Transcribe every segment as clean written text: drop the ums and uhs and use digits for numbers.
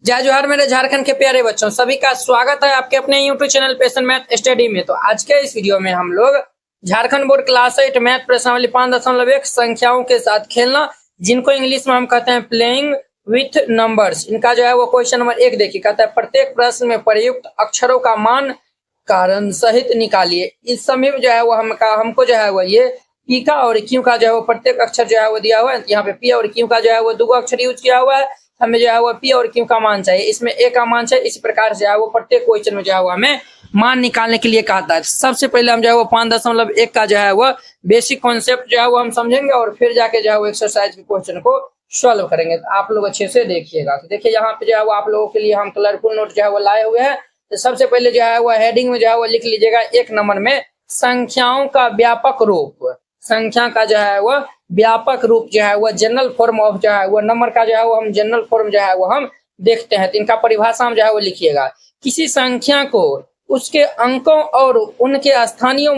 जय जोहार मेरे झारखंड के प्यारे बच्चों, सभी का स्वागत है आपके अपने यूट्यूब चैनल पेशन मैथ स्टडी में। तो आज के इस वीडियो में हम लोग झारखंड बोर्ड क्लास 8 मैथ प्रश्नावली 5.1 संख्याओं के साथ खेलना, जिनको इंग्लिश में हम कहते हैं प्लेइंग विथ नंबर्स, इनका जो है वो क्वेश्चन नंबर 1 देखिए। कहता है प्रत्येक प्रश्न में प्रयुक्त अक्षरों का मान कारण सहित निकालिए। इस समय जो है वो हमको जो है वो ये पी का और क्यू का जो है वो प्रत्येक अक्षर जो है वो दिया हुआ है। यहाँ पे पी और क्यू का जो है वो दो अक्षर यूज किया हुआ है। हमें जो है वो पी और क्यू का मान चाहिए, इसमें ए का मान चाहिए। इस प्रकार से जो है वो प्रत्येक क्वेश्चन में जो है वो हमें मान निकालने के लिए कहता है। सबसे पहले हम जो है वो 5.1 का जो है वो बेसिक कॉन्सेप्ट जो है वो हम समझेंगे और फिर जाके जो है वो एक्सरसाइज के क्वेश्चन को सॉल्व करेंगे। तो आप लोग अच्छे से देखिएगा। तो देखिए यहाँ पे जो है वो आप लोगों के लिए हम कलरफुल नोट जो है वो लाए हुए हैं। तो सबसे पहले जो है वो हेडिंग में जो है वो लिख लीजिएगा 1 नंबर में संख्याओं का व्यापक रूप। संख्या का जो है वो व्यापक रूप जो है वो जनरल फॉर्म ऑफ जो है वो नंबर का जो है वो हम जनरल फॉर्म जो है वो हम देखते हैं। तो इनका परिभाषा हम जो है वो लिखिएगा। किसी संख्या को उसके अंकों और उनके स्थानीय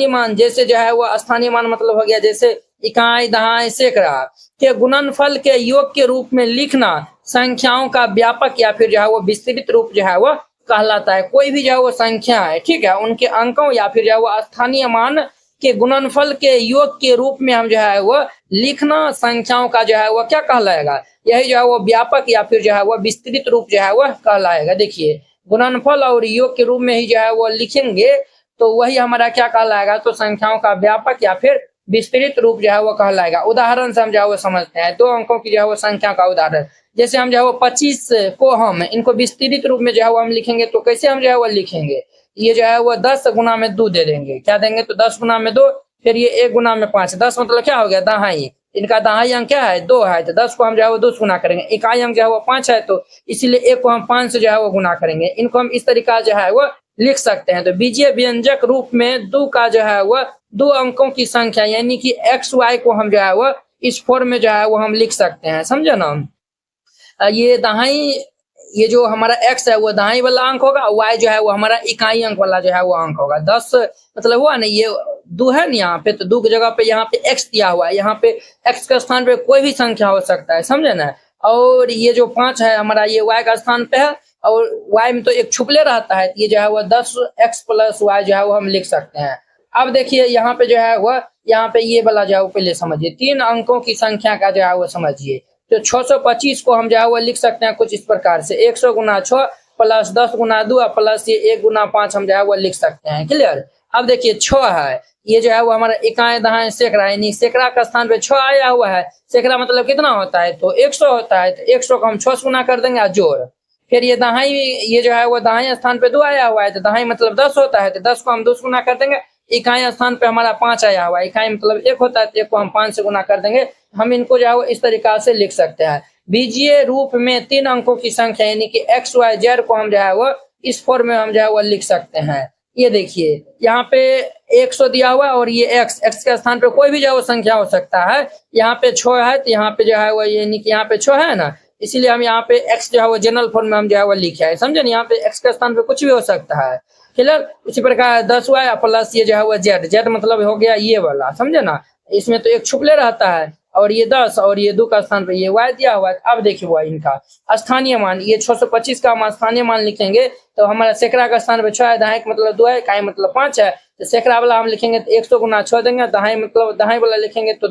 मान जैसे जो है वो स्थानीय मान मतलब हो गया जैसे इकाई, दहाई, सैकड़ा के गुणनफल के योग के रूप में लिखना संख्याओं का व्यापक या फिर जो है वो विस्तृत रूप जो है वो कहलाता है। कोई भी जो है वो संख्या है, ठीक है, उनके अंकों या फिर जो है वो स्थानीय मान के गुणनफल के योग के रूप में हम जो है वो लिखना संख्याओं का जो है वो क्या कहलाएगा, यही जो है वो व्यापक या फिर जो है वो विस्तृत रूप जो है वो कहलाएगा। देखिए गुणनफल और योग के रूप में ही जो है वो लिखेंगे तो वही हमारा क्या कहलाएगा, तो संख्याओं का व्यापक या फिर विस्तृत रूप जो है वो कहलाएगा। उदाहरण से हम जो है वो समझते हैं। 2 अंकों की जो है वो संख्या का उदाहरण, जैसे हम जो है वो 25 को हम इनको विस्तृत रूप में जो है वो हम लिखेंगे तो कैसे हम जो है वो लिखेंगे, ये जो है वो 10 गुना में 2 दे देंगे। क्या देंगे, तो 10 गुना में 2, फिर ये 1 गुना में 5। 10 मतलब क्या हो गया, दहाई। इनका दहाई अंक क्या है, 2 है। तो 10 को हम जो है वो 2 से गुना करेंगे। इकाई अंक जो है वो 5 है, तो इसीलिए 1 को हम 5 से जो है वो गुना करेंगे। इनको हम इस तरीका जो है वो लिख सकते हैं। तो बीजीय व्यंजक रूप में 2 का जो है वो 2 अंकों की संख्या यानी कि एक्स वाई को हम जो है वो इस फॉर्म में जो है वो हम लिख सकते हैं। समझे ना। ये दहाई, ये जो हमारा x है वो दहाई वाला अंक होगा, y जो है वो हमारा इकाई अंक वाला जो है वो अंक होगा। 10 मतलब हुआ ना, ये 2 है ना यहाँ पे, तो 2 की जगह पे यहाँ पे x दिया हुआ है। यहाँ पे x के स्थान पे कोई भी संख्या हो सकता है, समझे ना। और ये जो 5 है हमारा ये y का स्थान पे है और y में तो एक छुपले रहता है, ये जो है वो 10x + y जो है वो हम लिख सकते हैं। अब देखिए यहाँ पे जो है वो यहाँ पे ये वाला जो है वो पहले समझिए, 3 अंकों की संख्या का जो है वो समझिए। तो 625 को हम जो है वो लिख सकते हैं कुछ इस प्रकार से, 100 गुना 6 प्लस 10 गुना 2 प्लस ये 1 गुना 5 हम जो है वो लिख सकते हैं। क्लियर। अब देखिए 6 है, ये जो है वो हमारा इकाई, दहाई, सैकड़ा, यानी सैकड़ा का स्थान पे 6 आया हुआ है। सैकड़ा मतलब कितना होता है, तो 100 होता है। तो 100 को हम 6 से गुना कर देंगे जोड़। फिर ये दहाई, ये जो है वो दहाई स्थान पे 2 आया हुआ है, तो दहाई मतलब 10 होता है। तो 10 को हम 2 से गुना कर देंगे। इकाई स्थान पे हमारा 5 आया हुआ है, इकाई मतलब 1 होता है, तो 1 को हम 5 से गुना कर देंगे। हम इनको जो है वो इस तरीका से लिख सकते हैं। बीजीय रूप में 3 अंकों की संख्या यानी कि एक्स वाई जेड को हम जो है वो इस फॉर्म में हम जो है वो लिख सकते हैं। ये देखिए यहाँ पे 100 दिया हुआ है और ये एक्स के स्थान पे कोई भी जो है वो संख्या हो सकता है। यहाँ पे 6 है, तो यहाँ पे जो है वो यानी कि यहाँ पे 6 है ना, इसीलिए हम यहाँ पे एक्स जो है वो जनरल फॉर्म में हम जो है वो लिखे है। समझे ना, यहाँ पे एक्स के स्थान पे कुछ भी हो सकता है। क्लियर। इसी प्रकार 10 वाई प्लस ये जो है वो जेड मतलब हो गया ये वाला, समझे ना। इसमें तो एक छुपले रहता है और ये 10 और ये 2 का स्थान पे ये y दिया हुआ है। अब देखिए y इनका स्थानीय मान, ये 625 का हम स्थानीय मान लिखेंगे तो हमारा सैकड़ा का स्थान पे 6 है, दहाई मतलब 2 है, इकाई मतलब 5 है। तो सैकड़ा वाला हम लिखेंगे तो 100 गुना 6 देंगे, दहाई मतलब दहाई वाला लिखेंगे तो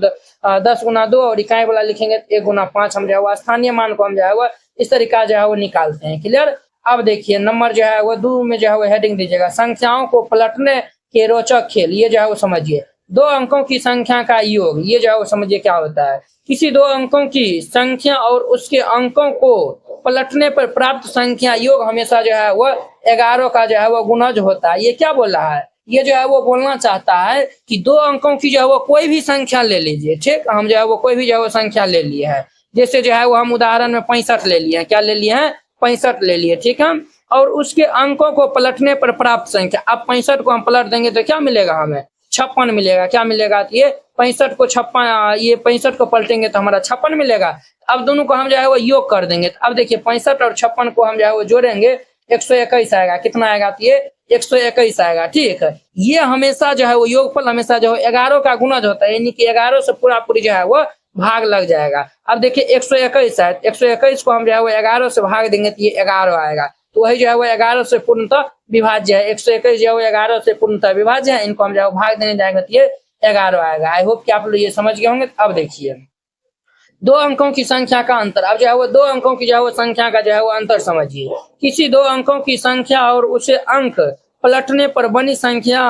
10 गुना 2 और इकाई वाला लिखेंगे तो 1 गुना 5 हम जो है वो स्थानीय मान को हम जो है वो इस तरीका जो है वो निकालते हैं। क्लियर। अब देखिए नंबर जो है वो 2 में जो है वो हेडिंग दीजिएगा संख्याओं को पलटने के रोचक खेल। ये जो है वो समझिए 2 अंकों की संख्या का योग, ये जो है वो समझिए क्या होता है। किसी 2 अंकों की संख्या और उसके अंकों को पलटने पर प्राप्त संख्या योग हमेशा जो है वो 11 का जो है वो गुणज होता है। ये क्या बोल रहा है, ये जो है वो बोलना चाहता है कि 2 अंकों की जो है वो कोई भी संख्या ले लीजिए। ठीक, हम जो है वो कोई भी जो है वो संख्या ले लिए है। जैसे जो है वो हम उदाहरण में 65 ले लिए हैं। क्या ले लिए हैं, 65 ले लिए। ठीक है। और उसके अंकों को पलटने पर प्राप्त संख्या, अब 65 को हम पलट देंगे तो क्या मिलेगा, हमें 56 मिलेगा। क्या मिलेगा, तो ये 65 को 56, ये 65 को पलटेंगे तो हमारा 56 मिलेगा। अब दोनों को हम जो है वो योग कर देंगे। तो अब देखिए 65 और 56 को हम जो है वो जोड़ेंगे 121 आएगा। कितना आएगा, तो ये 121 आएगा। ठीक है। ये हमेशा जो है वो योगफल हमेशा जो है 11 का गुणज होता है, यानी कि 11 से पूरा पूरी जो है वो भाग लग जाएगा। अब देखिए 121 है, 121 को हम जो है वो 11 से भाग देंगे तो ये 11 आएगा। तो वही जो है वो 11 से पूर्णतः विभाज्य है। 121 जो है वो 11 से पूर्णतः विभाज्य है। इनको हम जो है भाग देने जाएंगे तो ये 11 आएगा। आई होप कि आप लोग ये समझ गए होंगे। अब देखिए 2 अंकों की संख्या का अंतर। अब जो है वो 2 अंकों की जो है वो संख्या का जो है वो अंतर समझिए। किसी 2 अंकों की संख्या और उसे अंक पलटने पर बनी संख्या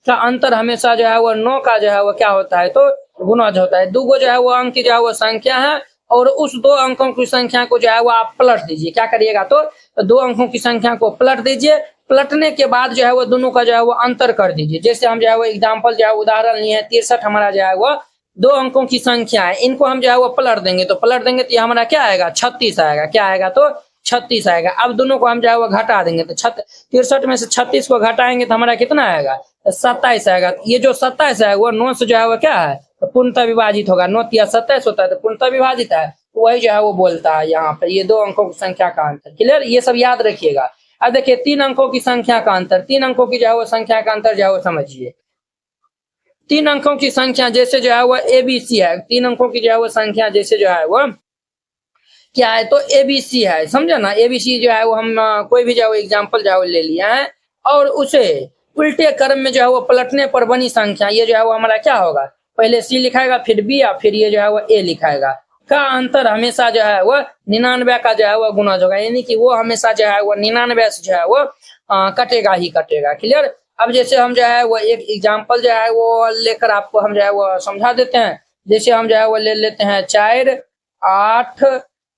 का अंतर हमेशा जो है वो 9 का जो है वो क्या होता है तो गुणज होता है। 2 जो है वो अंक की जो है वो संख्या है और उस 2 अंकों की संख्या को जो है वो आप पलट दीजिए। क्या करिएगा तो 2 अंकों की संख्या को पलट दीजिए। पलटने के बाद जो है वो दोनों का जो है वो अंतर कर दीजिए। जैसे हम जो है वो एग्जाम्पल जो है उदाहरण लिए हैं 63 हमारा जो है वो 2 अंकों की संख्या है। इनको हम जो है वो पलट देंगे तो ये हमारा क्या आएगा 36 आएगा। क्या आएगा तो 36 आएगा। अब दोनों को हम जो है वो घटा देंगे तो 63 में से 36 को घटाएंगे तो हमारा कितना आएगा 27 आएगा। ये जो 27 है वो 9 से जो है वो क्या है तो पूर्णतः विभाजित होगा। 9 या 27 होता है तो पूर्णतः विभाजित है। तो वही जो है वो बोलता है यहाँ पे ये 2 अंकों की संख्या का अंतर। क्लियर, ये सब याद रखिएगा। अब देखिए 3 अंकों की संख्या का अंतर। 3 अंकों की जो है वो संख्या का अंतर जो है वो समझिए। 3 अंकों की संख्या जैसे जो है वो ABC है। 3 अंकों की जो है वो संख्या जैसे जो है वो क्या है तो ABC है। समझे ना, ABC जो है वो हम कोई भी जो है वो एग्जाम्पल जो है वो ले लिया है और उसे उल्टे क्रम में जो है वो पलटने पर बनी संख्या ये जो है वो हमारा क्या होगा पहले C लिखाएगा फिर B या फिर ये जो है वो A लिखाएगा। का अंतर हमेशा जो है वो 99 का जो है वो गुणज होगा। यानी कि वो हमेशा जो है वो 99 से जो है वो कटेगा ही कटेगा। क्लियर। अब जैसे हम जो है वो एक एग्जाम्पल जो है वो लेकर आपको हम जो है वो समझा देते हैं। जैसे हम जो है वो ले लेते हैं 4 8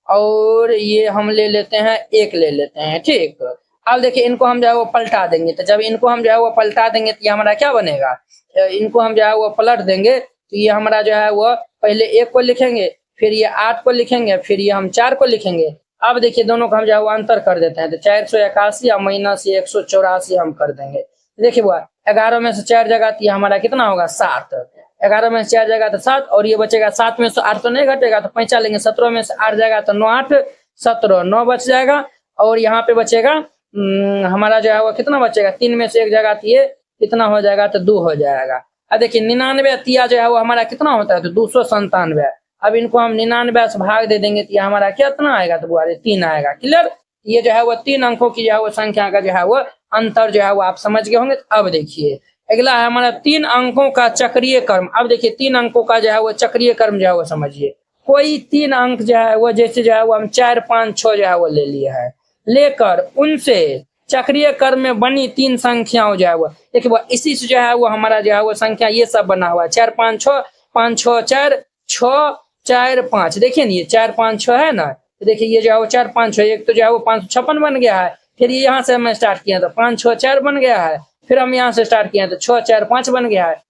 और ये हम ले लेते हैं 1 ले लेते हैं। ठीक, अब देखिए इनको हम जो है वो पलटा देंगे। तो जब इनको हम जो है वो पलटा देंगे तो ये हमारा क्या बनेगा, इनको हम जो है वो पलट देंगे तो ये हमारा जो है वो पहले 1 को लिखेंगे फिर ये 8 को लिखेंगे फिर ये हम 4 को लिखेंगे। अब देखिए दोनों का हम जो है वो अंतर कर देते हैं तो 481 और माइनस 184 हम कर देंगे। देखिए वो 11 में से 4 जगह तो ये हमारा कितना होगा 7। 11 में से 4 जगह तो 7 और ये बचेगा 7 में से 8 तो नहीं घटेगा तो 5 लेंगे। 17 में से 8 जगह तो 9 8 17 9 बच जाएगा और यहाँ पे बचेगा हमारा जो है वो कितना बचेगा 3 में से 1 जगह तो ये कितना हो जाएगा तो 2 हो जाएगा। अब देखिए 99 तिया जो है वो हमारा कितना होता है तो 297। अब इनको हम 99 से भाग दे देंगे तो हमारा कितना आएगा तो वो 3 आएगा। क्लियर। ये जो है वो 3 अंकों की जो है वो संख्या का जो है वो अंतर जो है वो आप समझ गए होंगे। अब देखिए अगला है हमारा 3 अंकों का चक्रीय क्रम। अब देखिए 3 अंकों का जो है वो चक्रीय क्रम जो है वो समझिए। कोई 3 अंक जो है वो जैसे जो है वो हम 4 5 6 जो है वो ले लिए हैं लेकर उनसे चक्रीय क्रम में बनी 3 संख्याओं जो है वो देखिए वो इसी से जो है वो हमारा जो है वो संख्या ये सब बना हुआ है 4 5 6 5 6 4 6 4 5। देखिए ना ये 4 5 6 है ना। तो देखिए ये जो है वो 4 5 6 एक तो जो है वो 556 बन गया है। फिर ये यहाँ से हमने स्टार्ट किया तो 5 6 4 बन गया है। फिर हम यहाँ से स्टार्ट किया तो 6 4 5 बन गया है।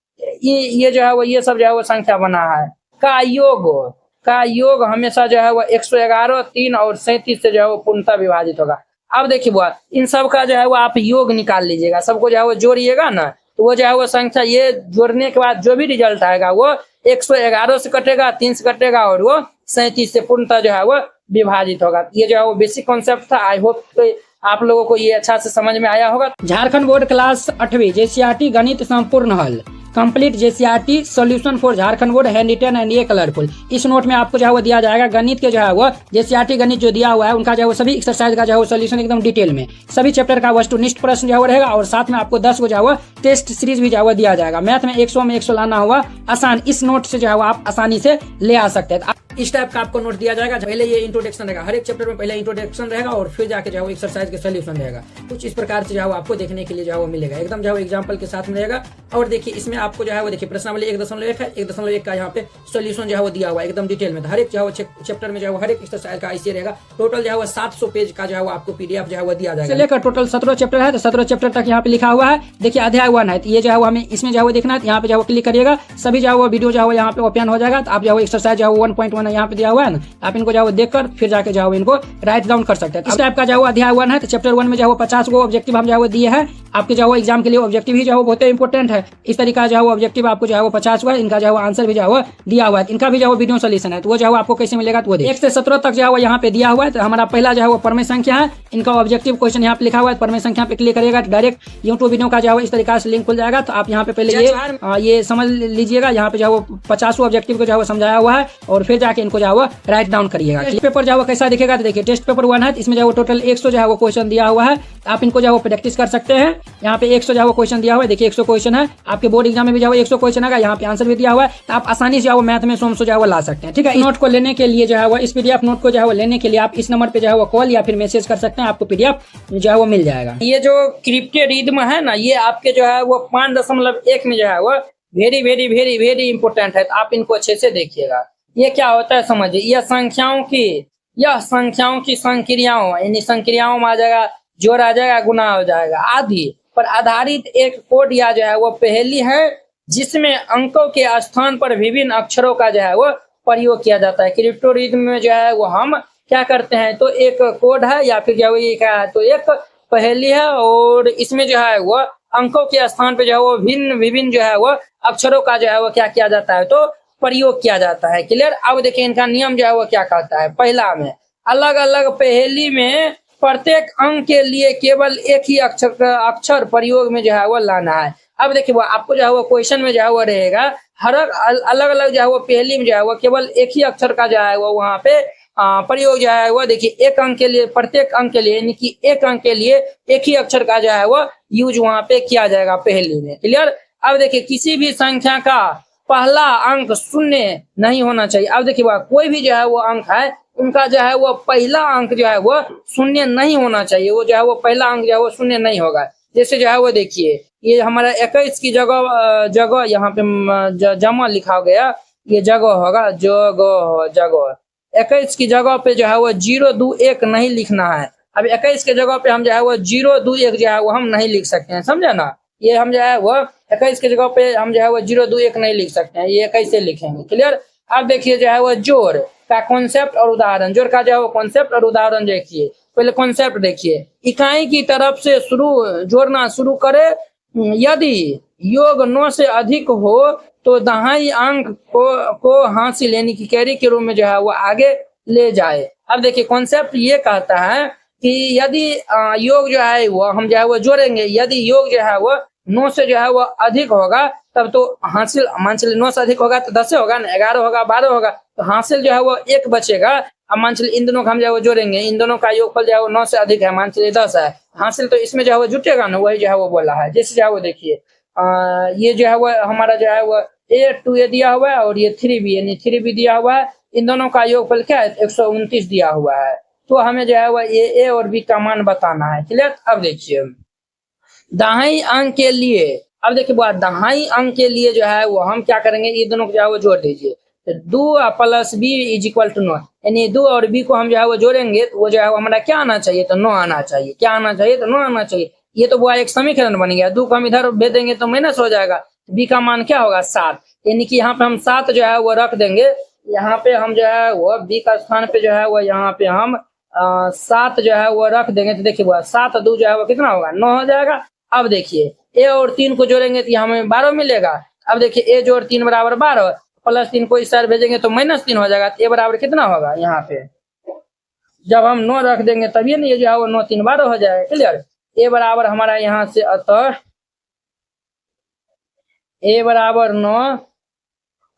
ये जो है वो ये सब जो है वो संख्या बना है। का योग हमेशा जो है वो 111 3 और 37 से जो है वो पूर्णतः विभाजित होगा। अब देखिए बुआ इन सब का जो है वो आप योग निकाल लीजिएगा। सबको जो है वो जोड़िएगा ना तो वो जो है वो संख्या ये जोड़ने के बाद जो भी रिजल्ट आएगा वो 111 से कटेगा 3 से कटेगा और वो 37 से पूर्णतः जो है वो विभाजित होगा। ये जो है वो बेसिक कॉन्सेप्ट था। आई होप तो आप लोगों को ये अच्छा से समझ में आया होगा। झारखंड बोर्ड क्लास 8वीं JCRT गणित संपूर्ण हल complete JCRT solution for Jharkhand board handwritten and ये कलरफुल। इस नोट में आपको जो है वो दिया जाएगा गणित के जो है वो JCRT गणित जो दिया हुआ है उनका जो है वो सभी एक्सरसाइज का जो है वो सॉल्यूशन एकदम डिटेल में सभी चैप्टर का वस्तुनिष्ठ प्रश्न जो है वो रहेगा और साथ में आपको 10 को जो है वो टेस्ट सीरीज भी जो है वो दिया जाएगा। मैथ में 100 में 100 लाना हुआ आसान। इस नोट से जो है वो आप आसानी से ले आ सकते हैं। इस टाइप का आपको नोट दिया जाएगा। पहले ये इंट्रोडक्शन रहेगा, हर एक चैप्टर में पहले इंट्रोडक्शन रहेगा और फिर जाके जो है वो एक्सरसाइज के सॉल्यूशन रहेगा। कुछ इस प्रकार से जो है आपको देखने के लिए जो है वो मिलेगा एकदम जो है एग्जांपल के साथ में रहेगा। और देखिए इसमें आपको जो है वो देखिए प्रश्नावली 1.1 है 1.1 का यहाँ पे सॉल्यूशन जो है वो दिया हुआ है एकदम डिटेल में। हर एक जो है वो चैप्टर में जो है वो हर एक एक्सरसाइज का ऐसे रहेगा। टोटल जो है वो 700 पेज का जो है वो आपको PDF जो है वो दिया जाएगा। लेकर टोटल 17 चैप्टर है तो 17 चैप्टर तक यहाँ पे लिखा हुआ है। देखिए अध्याय 1 है तो ये जो है वो हमें इसमें जो है वो देखना है। यहाँ पे जो है वो क्लिक करिएगा सभी जो है वो वीडियो जो है वो यहाँ पे ओपन हो जाएगा। तो आप जो है एक्सरसाइज जो है 1.1 क्वेश्चन यहाँ पे दिया हुआ है ना, आप इनको जो है देखकर फिर जाके जो है इनको राइट डाउन कर सकते हैं। इस टाइप का जो है अध्याय 1 है, तो चैप्टर 1 में जो है 50 गो ऑब्जेक्टिव हम जो है दिए हैं आपके जो है एग्जाम के लिए। ऑब्जेक्टिव ही जो है बहुत इंपॉर्टेंट है। इस तरीका जो है ऑब्जेक्टिव आपको जो है 50 हुआ, इनका जो है आंसर भी जो है दिया हुआ है, इनका भी जो है वीडियो सोल्यूशन है, तो वो जो है आपको कैसे मिलेगा तो वो 1 से 17 तक जो है यहाँ पे दिया हुआ है। तो हमारा पहला जो है वो परमेय संख्या है, इनका ऑब्जेक्टिव क्वेश्चन यहाँ पे लिखा हुआ है। परमेय संख्या पे क्लिक करिएगा डायरेक्ट यूट्यूब वीडियो का जो है इस तरीका से लिंक खुल जाएगा। तो आप यहाँ पे पहले ये समझ लीजिएगा, यहाँ पे जो है 50 ऑब्जेक्टिव को जो है समझाया हुआ है, और फिर जाके इनको जो है राइट डाउन करिएगा। टेस्ट पेपर जो है कैसा दिखेगा, तो देखिए टेस्ट पेपर 1 है, इसमें जो है टोटल 100 जो है वो क्वेश्चन दिया हुआ है। आप इनको जो है प्रैक्टिस कर सकते हैं। यहाँ पे 100 जो है वो क्वेश्चन दिया हुआ है, देखिए 100 क्वेश्चन है। आपके बोर्ड एग्जाम में भी जो है 100 क्वेश्चन आएगा, यहाँ पे आंसर भी दिया हुआ है। तो आप आसानी से मैथ में 100 जो है वो ला सकते हैं। ठीक है, नोट को लेने के लिए जो है वो इस पीडीएफ नोट को जो है वो लेने के लिए आप इस नंबर पे जो है वो कॉल या फिर मैसेज कर सकते हैं, आपको पीडीएफ जो है वो मिल जाएगा। ये जो क्रिप्टेड रिदम है ना, ये आपके जो है वो 5.1 में जो है वो very very very very important है। तो आप इनको अच्छे से देखिएगा। ये क्या होता है समझिए, यह संख्याओं की संक्रियाओं, यानी संक्रियाओं में आ जाएगा, जोड़ आ जाएगा, गुना हो जाएगा, आदि पर आधारित एक कोड या जो है वो पहेली है, जिसमें अंकों के स्थान पर विभिन्न अक्षरों का जो है वो प्रयोग किया जाता है। क्रिप्टोरिदम में जो है वो हम क्या करते हैं, तो एक कोड है या फिर जो ये क्या है, तो एक पहेली है, और इसमें जो है वो अंकों के स्थान पे जो है वो विभिन्न जो है वो अक्षरों का जो है वो क्या किया जाता है, तो प्रयोग किया जाता है। क्लियर। अब देखिए इनका नियम जो है वो क्या कहता है। पहला में अलग अलग पहेली में प्रत्येक अंक के लिए केवल एक ही अक्षर प्रयोग में जो है वो लाना है। अब देखिए वो आपको जो है वो क्वेश्चन में जो है वो रहेगा, हर अलग अलग जो है वो पहेली में जो है वो केवल एक ही अक्षर का जो है वो वहाँ पे प्रयोग जो है वो देखिए एक अंक के लिए, प्रत्येक अंक के लिए, यानी कि एक अंक के लिए एक ही अक्षर का जो है वो यूज वहाँ पे किया जाएगा पहेली में। क्लियर। अब देखिए किसी भी संख्या का पहला अंक शून्य नहीं होना चाहिए। अब देखिए कोई भी जो है वो अंक है, उनका जो है वो पहला अंक जो है वो शून्य नहीं होना चाहिए। वो जो है वो पहला अंक जो है वो शून्य नहीं होगा। जैसे जो है वो देखिए ये हमारा 21 की जगह यहाँ पे जमा लिखा गया, ये जगह होगा, जगह 21 की जगह पे जो है वो 021 नहीं लिखना है। अब 21 के जगह पे हम जो है वो 021 जो है वो हम नहीं लिख सकते हैं, समझे ना। ये हम जो है वो 21 की जगह पे हम जो है वो 021 नहीं लिख सकते हैं, ये कैसे लिखेंगे। क्लियर। अब देखिए जो है वो जोड़ का कॉन्सेप्ट और उदाहरण, जोड़ का जो है वो कॉन्सेप्ट और उदाहरण देखिए। पहले कॉन्सेप्ट देखिए, इकाई की तरफ से जोड़ना शुरू करे, यदि योग 9 से अधिक हो तो दहाई अंक को हासिल यानी कि कैरी के रूप में जो है वो आगे ले जाए। अब देखिए कॉन्सेप्ट ये कहता है कि यदि योग जो है वो हम जो है वो जोड़ेंगे, यदि योग जो है वो 9 से जो है वो अधिक होगा तब तो हासिल, मान चलिए 9 से अधिक होगा तो 10 होगा ना, 11 होगा, 12 होगा, तो हासिल जो है वो 1 बचेगा। अब मान चलिए इन दोनों का हम जो है वो जोड़ेंगे, इन दोनों का योगफल जो है वो 9 से अधिक है, मान चलिए 10 है, हासिल तो इसमें जो है वो जुटेगा ना, वही जो है वो बोला है। जैसे जो है वो देखिए ये जो है वो हमारा जो है वो A2A दिया हुआ है और ये 3B यानी 3B दिया हुआ है। इन दोनों का योगफल क्या है, 129 दिया हुआ है। तो हमें जो है वो A और B का मान बताना है। क्लियर। अब देखिए दहाई अंक के लिए, अब देखिए बात दहाई अंक के लिए जो है वो हम क्या करेंगे, ये दोनों को जो है वो जोड़ दीजिए। तो 2 + B = 9, यानी 2 और B को हम जो है वो जोड़ेंगे तो वो जो है वो हमारा क्या आना चाहिए, तो 9 आना चाहिए। क्या आना चाहिए, तो 9 आना चाहिए। ये तो वो एक समीकरण बन गया। 2 को हम इधर भेज देंगे तो माइनस हो जाएगा। B का मान क्या होगा, 7, यानी कि यहाँ पे हम 7 जो है वो रख देंगे। यहाँ पे हम जो है वो B का स्थान पे जो है वो यहाँ पे हम 7 जो है वो रख देंगे। तो देखिए वो 7 2 जो है वो कितना होगा, 9 हो जाएगा। अब देखिए A और 3 को जोड़ेंगे तो हमें 12 मिलेगा। अब देखिए A जोड़ 3 बराबर 12, +3 को इस साइड भेजेंगे तो -3 हो जाएगा। तो A बराबर कितना होगा, यहाँ पे जब हम 9 रख देंगे तभी नहीं जो है वो 9 3 12 हो जाएगा। क्लियर। A बराबर हमारा यहाँ से अतः A बराबर 9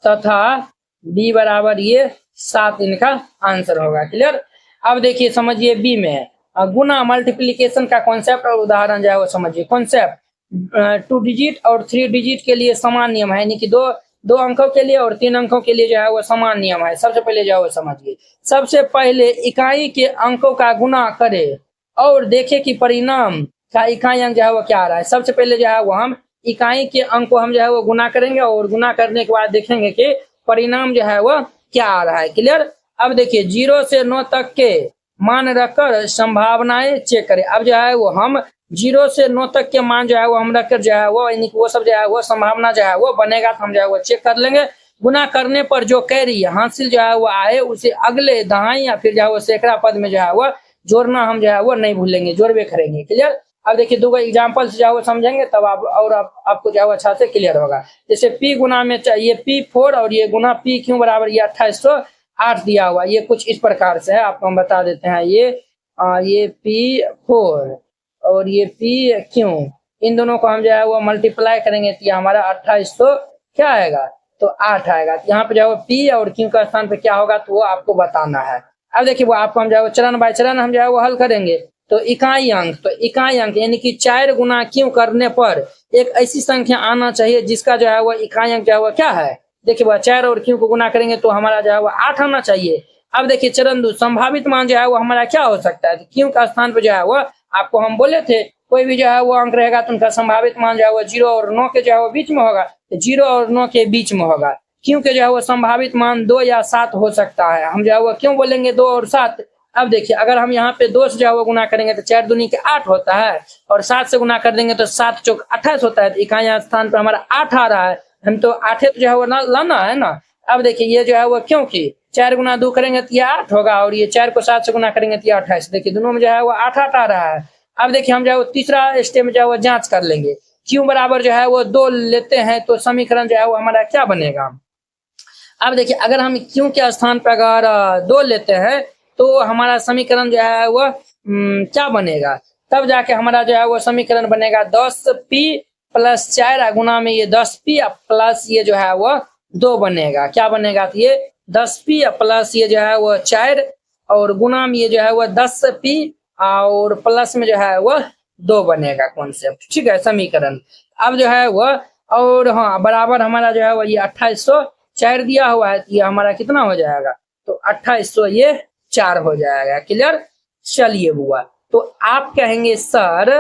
तथा B बराबर ये 7 इनका आंसर होगा। क्लियर। अब देखिए समझिए B में गुना मल्टीप्लिकेशन का कॉन्सेप्ट और उदाहरण जो है वो समझिए। कॉन्सेप्ट 2 डिजिट और 3 डिजिट के लिए समान नियम है, यानी कि दो अंकों के लिए और 3 अंकों के लिए जो है वो समान नियम है। सबसे पहले जो है वो समझिए, सबसे पहले इकाई के अंकों का गुना करे और देखे कि परिणाम का इकाई अंक जो है वो क्या आ रहा है। सबसे पहले जो है वो हम इकाई के अंक को हम जो है वो गुना करेंगे और गुना करने के बाद देखेंगे कि परिणाम जो है वो क्या आ रहा है। क्लियर। अब देखिए 0 से 9 तक के मान रखकर संभावनाएं चेक करें। अब जो है वो हम 0 से 9 तक के मान जो है वो हम रखकर जो है वो यानी कि वो सब जो है वो संभावना जो है वो बनेगा तो हम जो है वो चेक कर लेंगे। गुना करने पर जो कैरी हासिल जो है वो आए उसे अगले दहाई या फिर जो है वो सैकड़ा पद में जो है वो जोड़ना हम जो है वो नहीं भूलेंगे, जोड़वे करेंगे। क्लियर। अब देखिए दो एग्जाम्पल से जो है वो समझेंगे तब आपको जो है वो अच्छा से क्लियर होगा। जैसे पी गुना में चाहिए P4 और ये गुना P क्यों बराबर ये 2808 दिया हुआ, ये कुछ इस प्रकार से है, आपको हम बता देते हैं। ये P4 और ये P क्यों, इन दोनों को हम जो है वो मल्टीप्लाई करेंगे तो ये हमारा 2800 क्या आएगा, तो 8 आएगा। यहाँ पे जो है P और Q का स्थान पे क्या होगा तो वो आपको बताना है। अब देखिए वो आपको हम जो है चरण बाय चरण हम जो है वो हल करेंगे। तो इकाई अंक यानी कि 4 गुना क्यों करने पर एक ऐसी संख्या आना चाहिए जिसका जो है वो इकाई अंक जो है वो क्या है। देखिए वह 4 और क्यों को गुना करेंगे तो हमारा जो है वो 8 आना चाहिए। अब देखिए चरण 2 संभावित मान जो है वो हमारा क्या हो सकता है, क्यों का स्थान पर जो है वो आपको हम बोले थे कोई भी जो है वो अंक रहेगा तो उनका संभावित मान जो है वो 0 और 9 के जो है वो बीच में होगा, तो 0 और 9 के बीच में होगा। क्योंकि जो है वो संभावित मान 2 या 7 हो सकता है, हम जो है वो क्यों बोलेंगे 2 और 7। अब देखिए अगर हम यहाँ पे 2 से जो है वो गुना करेंगे तो 4 दूनी के 8 होता है और 7 से गुना कर देंगे तो 7 चौक 28 होता है। तो इकाई स्थान पर हमारा 8 आ रहा है, हम तो 8 तो जो है वो लाना है ना। अब देखिए ये जो है वो क्योंकि 4 गुना 2 करेंगे तो ये 8 होगा और ये 4 को 7 से गुना करेंगे तो ये 28। देखिए दोनों में जो है वो 8 आ रहा है। अब देखिए हम जो है वो तीसरा स्टेप में जो है वो जांच कर लेंगे। क्यों बराबर जो है वो 2 लेते हैं तो समीकरण जो है वो हमारा क्या बनेगा। अब देखिए अगर हम क्यों के स्थान पर अगर 2 लेते हैं तो हमारा समीकरण जो है वो क्या बनेगा, तब जाके हमारा जो है वो समीकरण बनेगा 10p प्लस 4 गुना में ये 10p प्लस ये जो है वो 2 बनेगा। क्या बनेगा तो ये 10p प्लस ये जो है वो 4 और गुना में ये जो है वो 10p और प्लस में जो है वो 2 बनेगा कॉन्सेप्ट, ठीक है समीकरण। अब जो है वो और हाँ बराबर हमारा जो है वो ये 2804 दिया हुआ है, ये हमारा कितना हो जाएगा तो 2800 ये 4 हो जाएगा। क्लियर। चलिए हुआ तो आप कहेंगे सर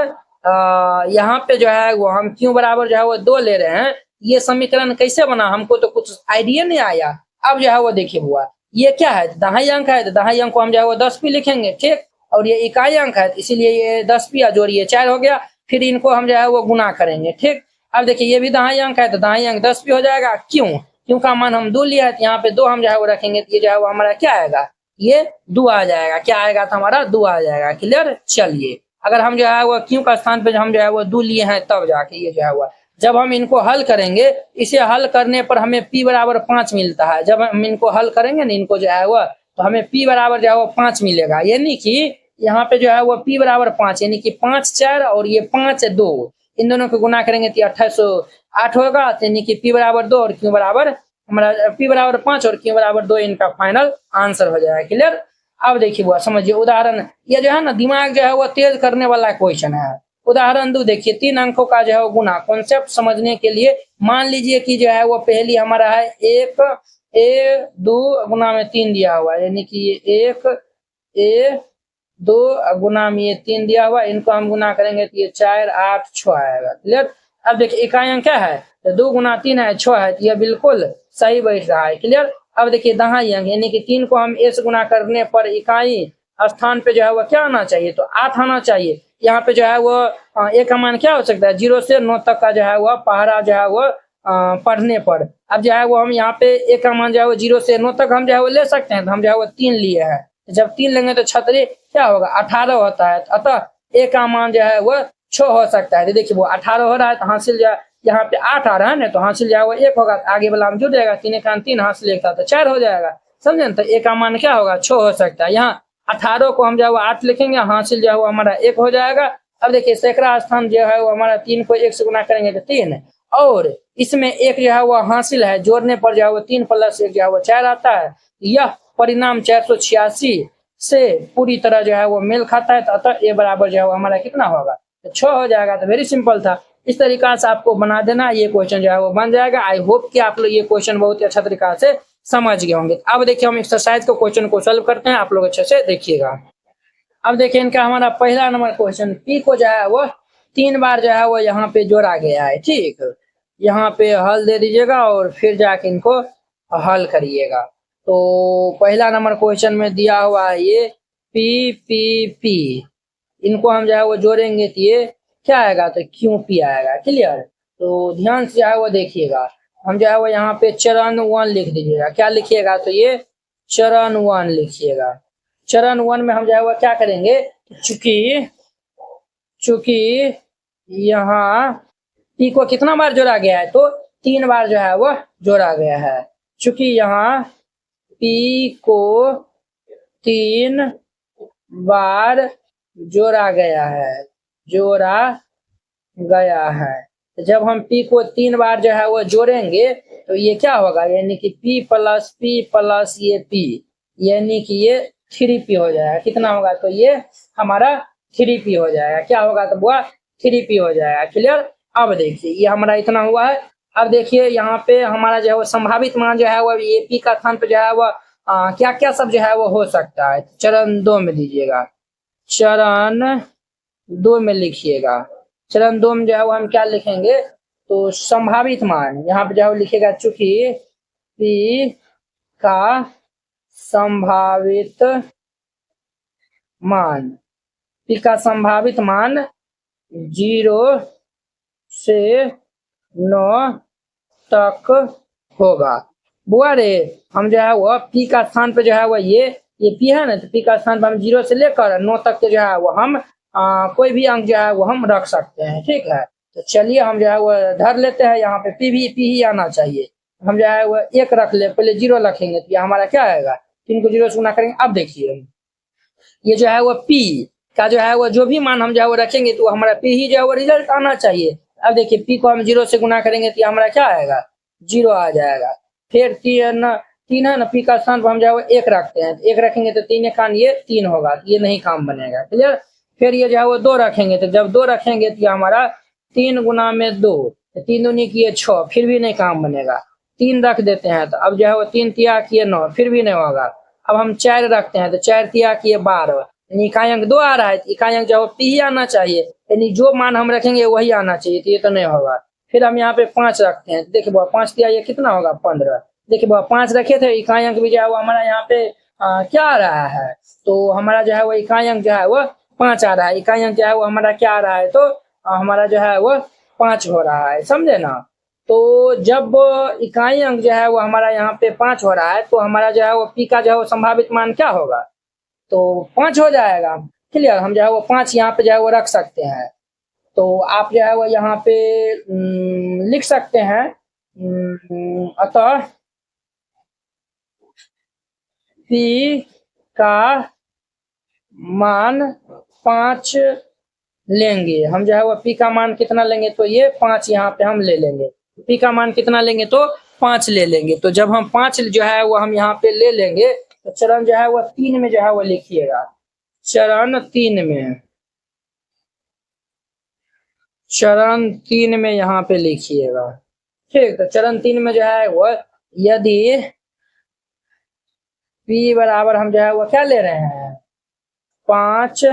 यहाँ पे जो है वो हम क्यों बराबर जो है वो 2 ले रहे हैं, ये समीकरण कैसे बना, हमको तो कुछ आइडिया नहीं आया। अब जो है वो देखिए हुआ ये क्या है, दहाई अंक है तो दहाई अंक को हम जो है वो 10p लिखेंगे, ठीक। और ये इकाई अंक है इसीलिए ये 10p जोड़िए 4 हो गया, फिर इनको हम जो है वो गुना करेंगे, ठीक। अब देखिए ये भी दहाई अंक है तो दहाई अंक 10p हो जाएगा। क्यों का मान हम 2 लिया है तो यहाँ पे 2 हम जो है वो रखेंगे तो ये जो है वो हमारा क्या आएगा, ये 2 आ जाएगा। क्या आएगा तो हमारा 2 आ जाएगा। क्लियर। चलिए अगर हम जो है वो क्यों का स्थान पे हम जो है वो 2 लिए हैं तब जाके ये जो है वो जब हम इनको हल करेंगे, इसे हल करने पर हमें p बराबर 5 मिलता है। जब हम इनको हल करेंगे ना इनको जो है वो तो हमें p बराबर जो है वो 5 मिलेगा, यानी कि यहाँ पे जो है वो p बराबर 5 यानी कि 5 4 और ये 5 2 इन दोनों को गुना करेंगे तो 2808 होगा, यानी कि p बराबर 2 और q बराबर हमारा p बराबर 5 और q बराबर 2 इनका फाइनल आंसर हो जाएगा। क्लियर। अब देखिए वो समझिए उदाहरण, ये जो है ना दिमाग जो है वो तेज करने वाला क्वेश्चन है। उदाहरण 2 देखिए 3 अंकों का जो है गुना, कॉन्सेप्ट समझने के लिए मान लीजिए कि जो है वो पहली हमारा है 1 a 2 गुना में 3 दिया हुआ है, यानी कि ये 1 a 2 गुना में ये 3 दिया हुआ, इनको हम गुना करेंगे तो ये 4 8 6 आएगा। क्लियर। अब देखिए इकाई अंक क्या है तो 2 गुना 3 है 6 है, तो यह बिल्कुल सही बैठ रहा है। क्लियर। अब देखिए दहाई अंक यानी कि 3 को हम a से गुना करने पर इकाई स्थान पे जो है वो क्या आना चाहिए तो 8 आना चाहिए। यहाँ पे जो है वो a का मान क्या हो सकता है 0 से 9 तक का जो है वो पहाड़ा जो है वो पढ़ने पर। अब जो है वो हम यहाँ पे a का मान जो है वो 0 से 9 तक हम जो है वो ले सकते हैं, तो हम जो है वो 3 लिए हैं। जब 3 लेंगे तो छतरी क्या होगा 18 होता है, अतः a का मान जो है वो 6 हो सकता है। देखिए वो 18 हो रहा है तो हासिल जो यहाँ पे 8 आ रहा है ना, तो हासिल जो है वो 1 होगा, आगे वाला हम जुड़ जाएगा 3 का 3 हासिल 1 था तो 4 हो जाएगा, समझे। तो a का मान क्या होगा 6 हो सकता है। यहाँ 18 को हम जो है वो 8 लिखेंगे, हासिल जो है वो हमारा 1 हो जाएगा। अब देखिए सैकड़ा स्थान जो है वो हमारा 3 को 1 से गुना करेंगे तो 3 और इसमें 1 जो है वो हासिल है, जोड़ने पर जो है वो 3 प्लस 1 जो है वो 4 आता है। यह परिणाम 486 से पूरी तरह जो है वो मेल खाता है, तो अतः a बराबर जो है वो हमारा कितना होगा तो 6 हो जाएगा। तो वेरी सिंपल था, इस तरीका से आपको बना देना, ये क्वेश्चन जो है वो बन जाएगा। आई होप कि आप लोग ये क्वेश्चन बहुत ही अच्छा तरीका से समझ गए होंगे। अब देखिए हम एक्सरसाइज को क्वेश्चन को सॉल्व करते हैं, आप लोग अच्छे से देखिएगा। अब देखिए इनका हमारा पहला नंबर क्वेश्चन, p को जो है वो 3 बार जो है वो यहाँ पे जोड़ा गया है, ठीक। यहाँ पे हल दे दीजिएगा और फिर जाके इनको हल करिएगा। तो पहला नंबर क्वेश्चन में दिया हुआ है ये p, इनको हम जो है वो जोड़ेंगे तो ये क्या आएगा तो QP आएगा। क्लियर। तो ध्यान से जो है वो देखिएगा, हम जो है वो यहाँ पे चरण 1 लिख दीजिएगा। क्या लिखिएगा? तो ये चरण 1 लिखिएगा। चरण 1 में हम जो है वो क्या करेंगे, चूंकि यहाँ पी को कितना बार जोड़ा गया है, तो 3 बार जो है वो जोड़ा गया है। चूंकि यहाँ पी को 3 बार जोड़ा गया है, जब हम पी को 3 बार जो है वो जोड़ेंगे तो ये क्या होगा, यानी कि पी प्लस ये पी, यानी कि ये 3p हो जाएगा। कितना होगा? तो ये हमारा 3p हो जाएगा। क्या होगा? तो वो 3p हो जाएगा। क्लियर? अब देखिए ये हमारा इतना हुआ है। अब देखिए यहाँ पे हमारा जो है वो संभावित मान जो है वो ये पी का स्थान पे जो है वो क्या क्या सब जो है वो हो सकता है। चरण 2 में दीजिएगा। चरण 2 में लिखिएगा। चरण 2 में जो है वो हम क्या लिखेंगे, तो संभावित मान यहाँ पे जो है वो लिखेगा, चूंकि पी का संभावित मान 0 से 9 तक होगा। बुआ रे, हम जो है वो पी का स्थान पे जो है वो ये पी है ना, तो पी का स्थान पे हम 0 से लेकर 9 तक के जो है वो हम कोई भी अंक जो है वो हम रख सकते हैं। ठीक है, तो चलिए हम जो है वो धर लेते हैं। यहाँ पे पी ही आना चाहिए। हम जो है वो 1 रख ले, पहले 0 रखेंगे तो ये हमारा क्या आएगा, 3 को 0 से गुना करेंगे। अब देखिए ये जो है वो पी का जो है वो जो भी मान हम जो है वो रखेंगे तो हमारा पी ही जो है वो रिजल्ट आना चाहिए। अब देखिए पी को हम 0 से गुना करेंगे तो हमारा क्या आएगा, 0 आ जाएगा। फिर 3 है ना, पी का स्थान पर हम जो है वो 1 रखते हैं, 1 रखेंगे तो 3 1 ये 3 होगा, तो ये नहीं काम बनेगा। क्लियर? फिर ये जो है वो 2 रखेंगे, तो जब 2 रखेंगे तो हमारा 3 गुना में 2, 3 दूनी की 6, फिर भी नहीं काम बनेगा। 3 रख देते हैं, तो अब जो है वो 3 तिया किए 9, फिर भी नहीं होगा। अब हम 4 रखते हैं, तो 4 तिया किए 12, इकाई अंक 2 आ रहा है, इकाई अंक जो है पी ही आना चाहिए, यानी जो मान हम रखेंगे वही आना चाहिए, तो ये तो नहीं होगा। फिर हम यहाँ पे 5 रखते हैं, देखिए बाबा 5 तिया ये कितना होगा, 15। देखिए बाबा 5 रखे थे, इकाई अंक भी जो है वो हमारा यहाँ पे क्या आ रहा है, तो हमारा जो है वो इकाई अंक जो है वो 5 आ रहा है। इकाई अंक जो है वो हमारा क्या आ रहा है, तो हमारा जो है वो 5 हो रहा है, समझे ना। तो जब इकाई अंक जो है वो हमारा यहाँ पे 5 हो रहा है, तो हमारा जो है वो पी का जो है वो संभावित मान क्या होगा, तो 5 हो जाएगा। क्लियर? हम जो है वो 5 यहाँ पे जो है वो रख सकते हैं। तो आप जो है वो यहाँ पे लिख सकते हैं, अतः पी का मान 5 लेंगे। हम जो है वो पी का मान कितना लेंगे, तो ये 5 यहाँ पे हम ले लेंगे। पी का मान कितना लेंगे, तो 5 ले लेंगे। तो जब हम 5 जो है वो हम यहाँ पे ले लेंगे, तो चरण जो है वो 3 में जो है वो लिखिएगा। चरण 3 में यहाँ पे लिखिएगा। ठीक, तो चरण 3 में जो है वो यदि पी बराबर हम जो है वो क्या ले रहे हैं, 5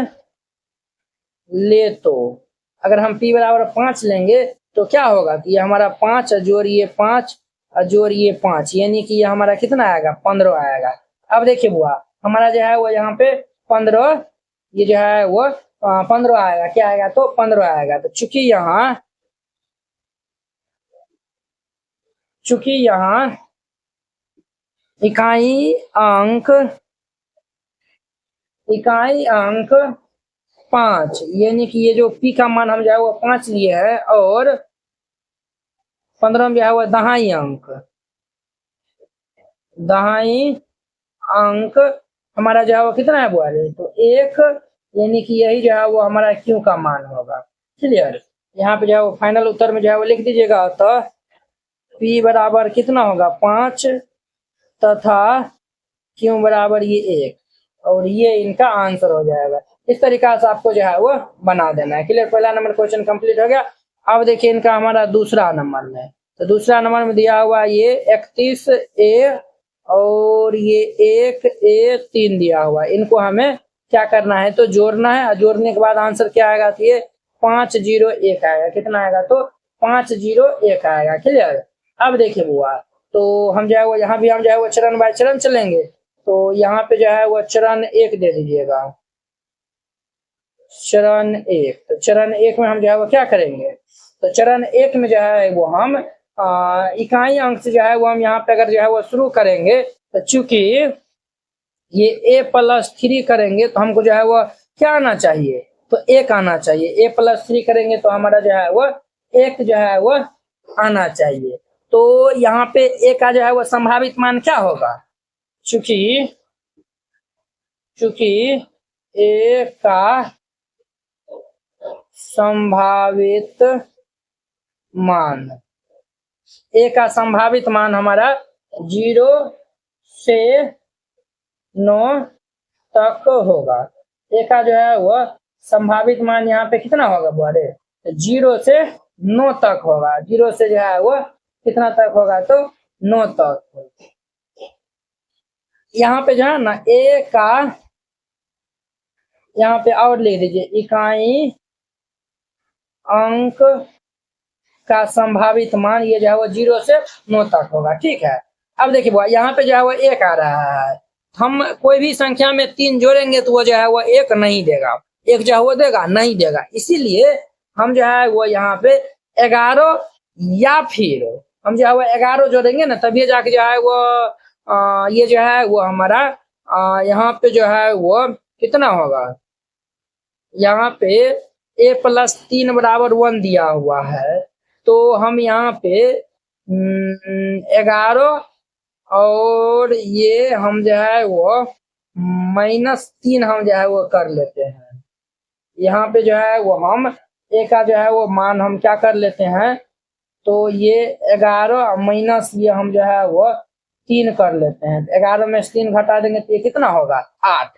ले, तो अगर हम पी बराबर 5 लेंगे तो क्या होगा कि ये हमारा 5 जोड़िए 5 जोड़िए 5, यानी कि ये हमारा कितना आएगा, 15 आएगा। अब देखिए बुआ हमारा जो है वो यहाँ पे 15, ये जो है वो 15 आएगा। क्या आएगा, तो 15 आएगा। तो चूंकि यहाँ इकाई अंक 5, यानी कि ये जो पी का मान हम जो है वो 5 लिए है, और 15 में जो है वो दहाई अंक हमारा जो है वो कितना है बुआ रे, तो 1, यानी कि यही जो है वो हमारा क्यू का मान होगा। क्लियर? यहाँ पे जो है वो फाइनल उत्तर में जो है वो लिख दीजिएगा। तो पी बराबर कितना होगा, 5, तथा क्यू बराबर ये 1, और ये इनका आंसर हो जाएगा। इस तरीका से आपको जो है वो बना देना है। क्लियर? पहला नंबर क्वेश्चन कंप्लीट हो गया। अब देखिए इनका हमारा दूसरा नंबर में, तो दूसरा नंबर में दिया हुआ ये 31A और ये 1A3 दिया हुआ। इनको हमें क्या करना है, तो जोड़ना है। जोड़ने के बाद आंसर क्या आएगा, तो ये 501 आएगा। कितना आएगा, तो 501 आएगा। क्लियर? अब देखिए बुआ, तो हम जो है वो यहाँ भी हम जो है वो चरण बाय चरण चलेंगे। तो यहाँ पे जो है वो चरण 1 दे दीजिएगा। चरण 1, तो चरण 1 में हम जो है वो क्या करेंगे, तो चरण 1 में जो है वो हम इकाई अंक से जो है वो हम यहाँ पे अगर जो है वो शुरू करेंगे, तो चूंकि ये a+3 करेंगे तो हमको जो है वो क्या आना चाहिए, तो 1 आना चाहिए। a+3 करेंगे तो हमारा जो है वो 1 जो है वो आना चाहिए। तो यहाँ पे a का जो है वो संभावित मान क्या होगा, चूंकि a का संभावित मान, a का संभावित मान हमारा 0 से 9 तक होगा। a का जो है वह संभावित मान यहाँ पे कितना होगा बुआरे, 0 से 9 तक होगा। 0 से जो है वह कितना तक होगा, तो 9 तक। यहाँ पे जो है ना a का, यहाँ पे और लिख दीजिए इकाई अंक का संभावित मान, ये जो है वो 0 से 9 तक होगा। ठीक है, अब देखिए बुआ यहाँ पे जो है वो 1 आ रहा है, हम कोई भी संख्या में 3 जोड़ेंगे तो वो जो है वो 1 नहीं देगा, 1 जो है वो देगा नहीं देगा। इसीलिए हम जो है वो यहाँ पे 11 या फिर हम जो है वो 11 जोड़ेंगे ना, तभी जाके जो है वो ये जो है वो हमारा यहाँ पे जो है वो कितना होगा, यहाँ पे a+3 बराबर 1 दिया हुआ है, तो हम यहाँ पे 11 और ये हम जो है वो -3 हम जो है वो कर लेते हैं। यहाँ पे जो है वो हम a का जो है वो मान हम क्या कर लेते हैं, तो ये 11 माइनस ये हम जो है वो 3 कर लेते हैं। 11 में से 3 घटा देंगे तो ये कितना होगा, 8।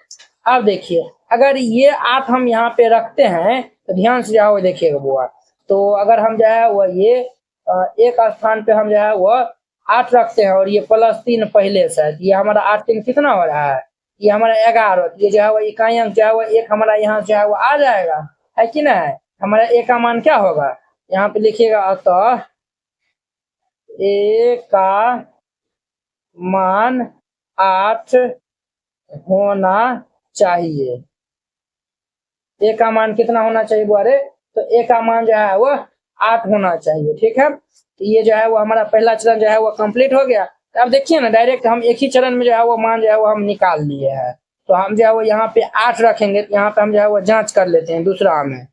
अब देखिए अगर ये 8 हम यहाँ पे रखते हैं तो ध्यान से जाओ देखिएगा बुआ, तो अगर हम जो है वो ये एक स्थान पे हम जो है वो 8 रखते हैं और ये +3 पहले से, ये हमारा 8 3 कितना हो रहा है, ये हमारा 11। ये जो है वो इकाई अंक जो है वो 1 हमारा यहाँ जो है वो आ जाएगा, है कि ना। हमारा a का मान क्या होगा, यहाँ पे लिखिएगा, अतः a का मान 8 होना चाहिए। a का मान कितना होना चाहिए बुआरे, तो a का मान जो है वो 8 होना चाहिए। ठीक है, तो ये जो है वो हमारा पहला चरण जो है वो कंप्लीट हो गया। तो अब देखिए ना डायरेक्ट हम एक ही चरण में जो है वो मान जो है वो हम निकाल लिए हैं। तो हम जो है वो यहाँ पे 8 रखेंगे, तो यहाँ पे हम जो है वो जांच कर लेते हैं दूसरा में,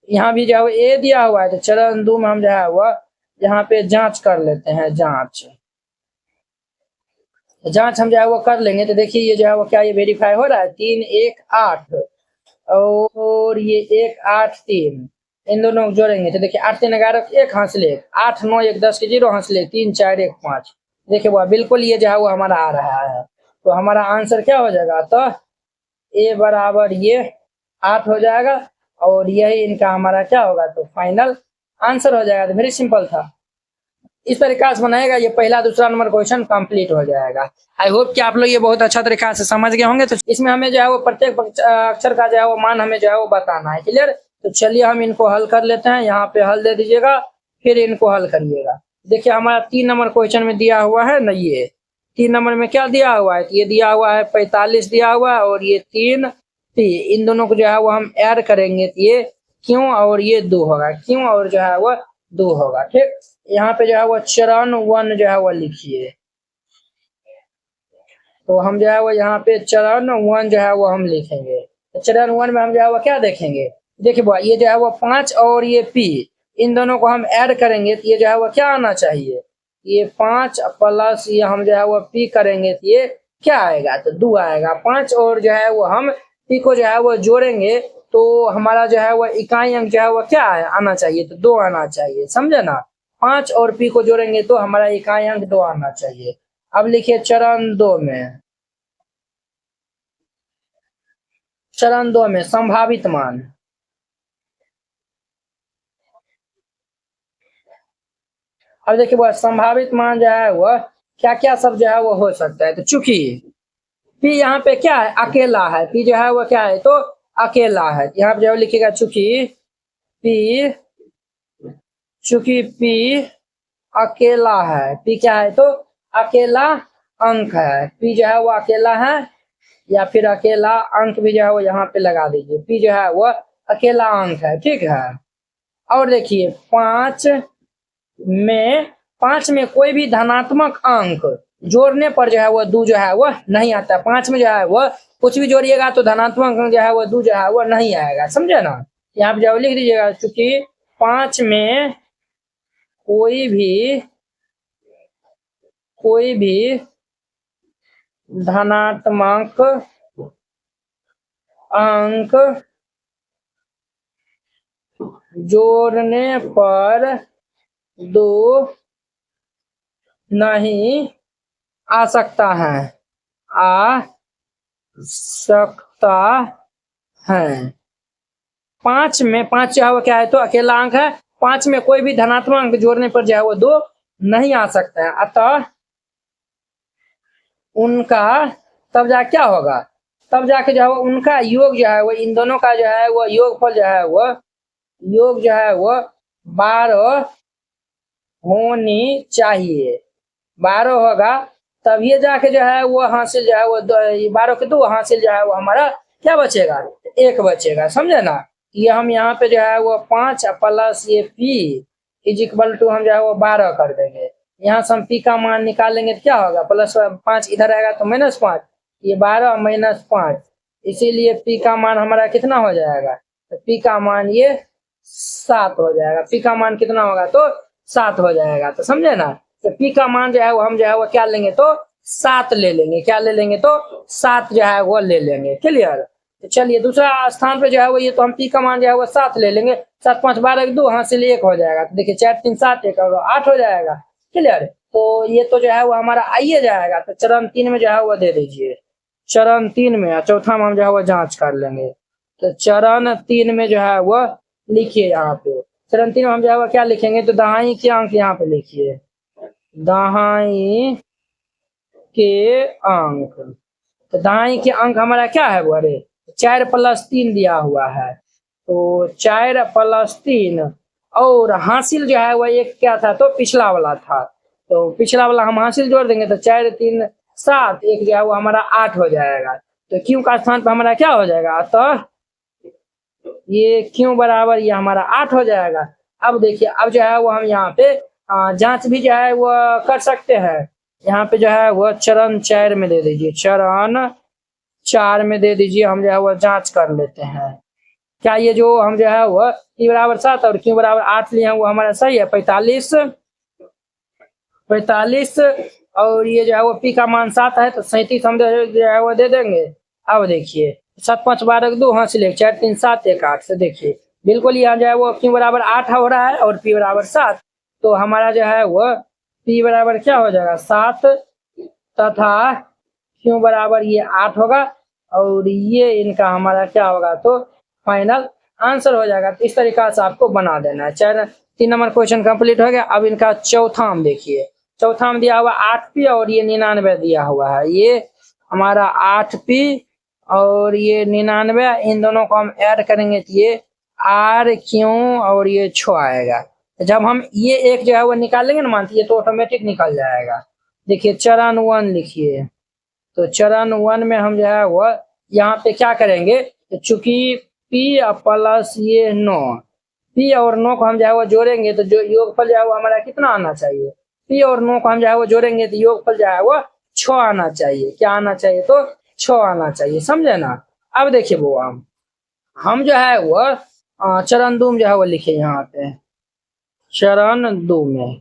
यहाँ भी जो है वो a दिया हुआ है, तो चरण 2 में हम जो है वो यहाँ पे जांच कर लेते हैं। जांच हम जो है वो कर लेंगे, तो देखिए ये जो है वो क्या ये वेरीफाई हो रहा है, 3 1 8 और ये 1 8 3, इन दोनों को जोड़ेंगे तो देखिए 8 3 11 1 हासिल 1, 8 9 1 10 के 0 हासिल 1, 3 4 1 5। देखिए वो बिल्कुल ये जो है वो हमारा आ रहा है। तो हमारा आंसर क्या हो जाएगा, तो a बराबर ये 8 हो जाएगा और यही इनका हमारा क्या होगा, तो फाइनल आंसर हो जाएगा। तो वेरी सिंपल था, इस तरीका से बनाएगा, ये पहला दूसरा नंबर क्वेश्चन कंप्लीट हो जाएगा। आई होप कि आप लोग ये बहुत अच्छा तरीका से समझ गए होंगे। तो इसमें हमें जो है वो प्रत्येक अक्षर का जो है वो मान हमें जो है वो बताना है। क्लियर, तो चलिए हम इनको हल कर लेते हैं। यहाँ पे हल दे दीजिएगा, फिर इनको हल करिएगा। देखिए हमारा 3 नंबर क्वेश्चन में दिया हुआ है ना, ये 3 नंबर में क्या दिया हुआ है, ये दिया हुआ है 45 दिया हुआ है और ये 3 p, इन दोनों को जो है वो हम ऐड करेंगे तो ये क्यों और ये 2 होगा, क्यों और जो है वो 2 होगा। ठीक, यहाँ पे जो है वो चरण 1 जो है वो लिखिए, तो हम जो है वो यहाँ पे चरण 1 जो है वो हम लिखेंगे। तो चरण 1 में हम जो है वो क्या देखेंगे, देखिए बुआ ये जो है वो 5 और ये p, इन दोनों को हम ऐड करेंगे तो ये जो है वो क्या आना चाहिए, ये 5 प्लस ये हम जो है वो p करेंगे तो ये क्या आएगा, तो 2 आएगा। 5 और जो है वो हम p को जो है वो जोड़ेंगे तो हमारा जो है वो इकाई अंक जो है वो क्या आना चाहिए, तो 2 आना चाहिए, समझे ना। 5 और p को जोड़ेंगे तो हमारा इकाई अंक 2 आना चाहिए। अब लिखिए चरण 2 में, चरण 2 में संभावित मान, अब देखिए वो संभावित मान जो है वो क्या क्या सब जो है वो हो सकता है। तो चूंकि p यहाँ पे क्या है, अकेला है, p जो है वो क्या है, तो अकेला है। यहाँ पे जो लिखिएगा चूंकि p अकेला है, p क्या है, तो अकेला अंक है। p जो है वो अकेला है या फिर अकेला अंक भी जो है वो यहाँ पे लगा दीजिए, p जो है वो अकेला अंक है। ठीक है, और देखिए 5 में 5 में कोई भी धनात्मक अंक जोड़ने पर जो है वो 2 जो है वो नहीं आता। 5 में जो है वो कुछ भी जोड़िएगा तो धनात्मक अंक जो है वो 2 जो है वो नहीं आएगा, समझे ना। यहाँ पे जो लिख दीजिएगा, चूंकि 5 में कोई भी धनात्मक अंक जोड़ने पर 2 नहीं आ सकता है, आ सकता है। 5 में 5 जो है वो क्या है, तो अकेला अंक है। 5 में कोई भी धनात्मक अंक जोड़ने पर जो है वो 2 नहीं आ सकता है, अतः उनका तब जा क्या होगा, तब जाके जो है उनका योग जो है वो इन दोनों का जो है वो योगफल जो है वो योग जो है वो 12 होनी चाहिए। 12 होगा तभी जाके जो है वो हासिल जो है वो 12 के 2 हासिल जो है वो हमारा क्या बचेगा, 1 बचेगा, समझे ना। ये हम यहाँ पे जो है वो 5 प्लस ये पी इज इक्वल टू हम जो है वो 12 कर देंगे। यहाँ से हम पी का मान निकालेंगे तो क्या होगा, +5 इधर आएगा तो -5, ये 12 -5, इसीलिए पी का मान हमारा कितना हो जाएगा, तो पी का मान ये 7 हो जाएगा। पी का मान कितना होगा, तो 7 हो जाएगा, तो समझे ना। तो पी का मान जो है वो हम जो है वो क्या लेंगे, तो 7 ले लेंगे। क्या ले लेंगे, तो 7 जो है वो ले लेंगे। क्लियर। तो चलिए दूसरा स्थान पे जो है वो ये तो हम पी का मान जो है वो 7 ले लेंगे। 7 5 12 2 हासिल 1 हो जाएगा, तो देखिए 4 3 7 1 और 8 हो जाएगा। क्लियर। तो ये तो जो है वो हमारा आइए जाएगा। तो चरण 3 में जो है वो दे दीजिए। चरण 3 में, चौथा में हम जो है वो जांच कर लेंगे। तो चरण 3 में जो है वो लिखिए यहाँ पे। चरण 3 में हम जो है वो क्या लिखेंगे, तो दहाई के अंक यहाँ पे लिखिए, दहाई के अंक। तो दहाई के अंक हमारा क्या है वो, अरे 4 + 3 दिया हुआ है, तो 4 + 3 और हासिल जो है वो एक क्या था, तो पिछला वाला था, तो पिछला वाला हम हासिल जोड़ देंगे तो 4 3 7 1 जो है वो हमारा 8 हो जाएगा। तो क्यू का स्थान पर हमारा क्या हो जाएगा, अतः ये क्यू बराबर ये हमारा 8 हो जाएगा। अब देखिए, अब जो है वो हम यहाँ पे जांच भी जो है वो कर सकते हैं। यहाँ पे जो है वो चरण 4 में दे दीजिए, चरण 4 में दे दीजिए, हम जो है वो जांच कर लेते हैं। क्या ये जो हम जो है वो p बराबर 7 और q बराबर 8 लिए हैं वो हमारा सही है, 45 और ये जो है वो p का मान 7 है, तो 37 हम जो है वो दे देंगे। अब देखिए 7 5 12 2 हासिल 1 4 3 7 1 8 से देखिए बिल्कुल यहाँ जो है वो q बराबर 8 हो रहा है और p बराबर 7, तो हमारा जो है वो p बराबर क्या हो जाएगा 7 तथा q बराबर ये 8 होगा और ये इनका हमारा क्या होगा, तो फाइनल आंसर हो जाएगा। तो इस तरीका से आपको बना देना है। 3 नंबर क्वेश्चन कंप्लीट हो गया। अब इनका चौथा में देखिए, चौथा में दिया हुआ 8p और ये 99 दिया हुआ है। ये हमारा 8p और ये 99, इन दोनों को हम ऐड करेंगे तो ये RQ और ये 6 आएगा। जब हम ये एक जो है वो निकालेंगे ना मान, ये तो ऑटोमेटिक निकल जाएगा। देखिए चरण 1 लिखिए, तो चरण 1 में हम जो है वो यहाँ पे क्या करेंगे, तो चूंकि p प्लस ये 9, p और 9 को हम जो है वो जोड़ेंगे तो जो योगफल जो है वो हमारा कितना आना चाहिए, p और 9 को हम जो है वो जोड़ेंगे तो योगफल जो है वो 6 आना चाहिए। क्या आना चाहिए, तो 6 आना चाहिए, समझे ना। अब देखिए वो हम जो है वो चरण 2 में जो है वो लिखे यहाँ पे, चरण 2 में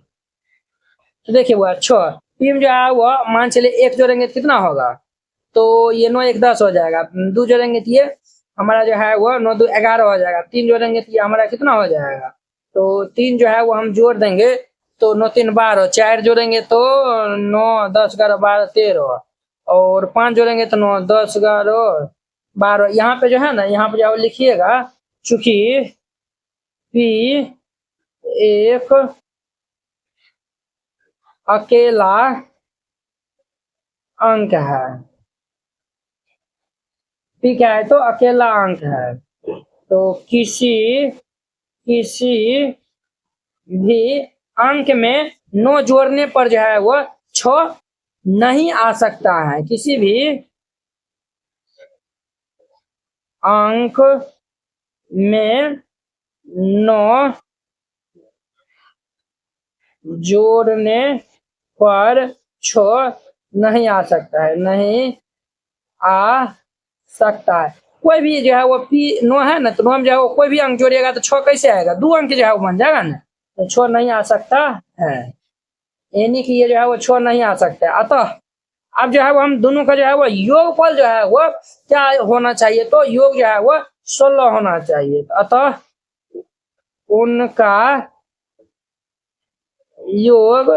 तो देखिए वो 6 p में जो है वो मान चलिए 1 जोड़ेंगे तो कितना होगा, तो ये 9 1 10 हो जाएगा। 2 जोड़ेंगे तो ये हमारा जो है वो 9 2 11 हो जाएगा। 3 जोड़ेंगे तो ये हमारा कितना हो जाएगा, तो 3 जो है वो हम जोड़ देंगे तो 9 3 12। 4 जोड़ेंगे तो 9 10 11 12 13 और 5 जोड़ेंगे तो 9 10 11 12। यहाँ पे जो है ना, यहाँ पे जो लिखिएगा, चूंकि p एक अकेला अंक है, p क्या है, तो अकेला अंक है, तो किसी भी अंक में 9 जोड़ने पर जो है वो 6 नहीं आ सकता है। किसी भी अंक में 9 जोड़ने पर छ नहीं आ सकता है, नहीं आ सकता है। कोई भी जो है वो पी नो है ना, तो नो में जो है वो कोई भी अंक जोड़िएगा तो छ कैसे आएगा, 2 अंक जो है वो बन जाएगा ना, तो छ नहीं आ सकता है, यानी कि ये जो है वो छ नहीं आ सकता है। अतः अब जो है वो हम दोनों का जो है वो योगफल जो है वो क्या होना चाहिए, तो योग जो है वो 16 होना चाहिए। अतः उनका योग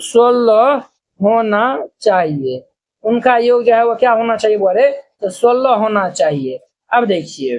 16 होना चाहिए, उनका योग जो है वो क्या होना चाहिए बोले, तो 16 होना चाहिए। अब देखिए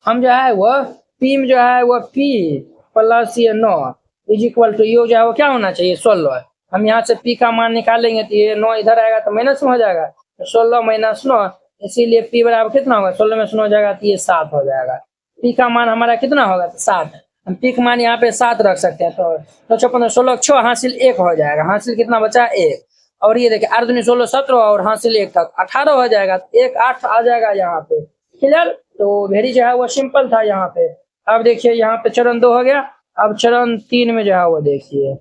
हम जो है वो पी में जो है वो पी प्लस ये 9 इज इक्वल टू योग जो है वो क्या होना चाहिए, 16। हम यहाँ से पी का मान निकालेंगे तो ये 9 इधर आएगा तो माइनस में हो जाएगा, तो 16 माइनस 9, इसीलिए पी बराबर कितना होगा, 16 में 9 हो जाएगा तो ये 7 हो जाएगा। पी का मान हमारा कितना होगा, तो 7। हम पी का मान यहाँ पे 7 रख सकते हैं, तो 16 16 6 हासिल 1 हो जाएगा, हासिल कितना बचा 1। और ये देखिए 8 दूनी 16 17 और हासिल 1 तक 18 हो जाएगा, 1 8 आ जाएगा यहाँ पे। क्लियर, तो वेरी जो है वो सिंपल था यहाँ पे। अब देखिए यहाँ पे चरण 2 हो गया। अब चरण 3 में जो है वो देखिए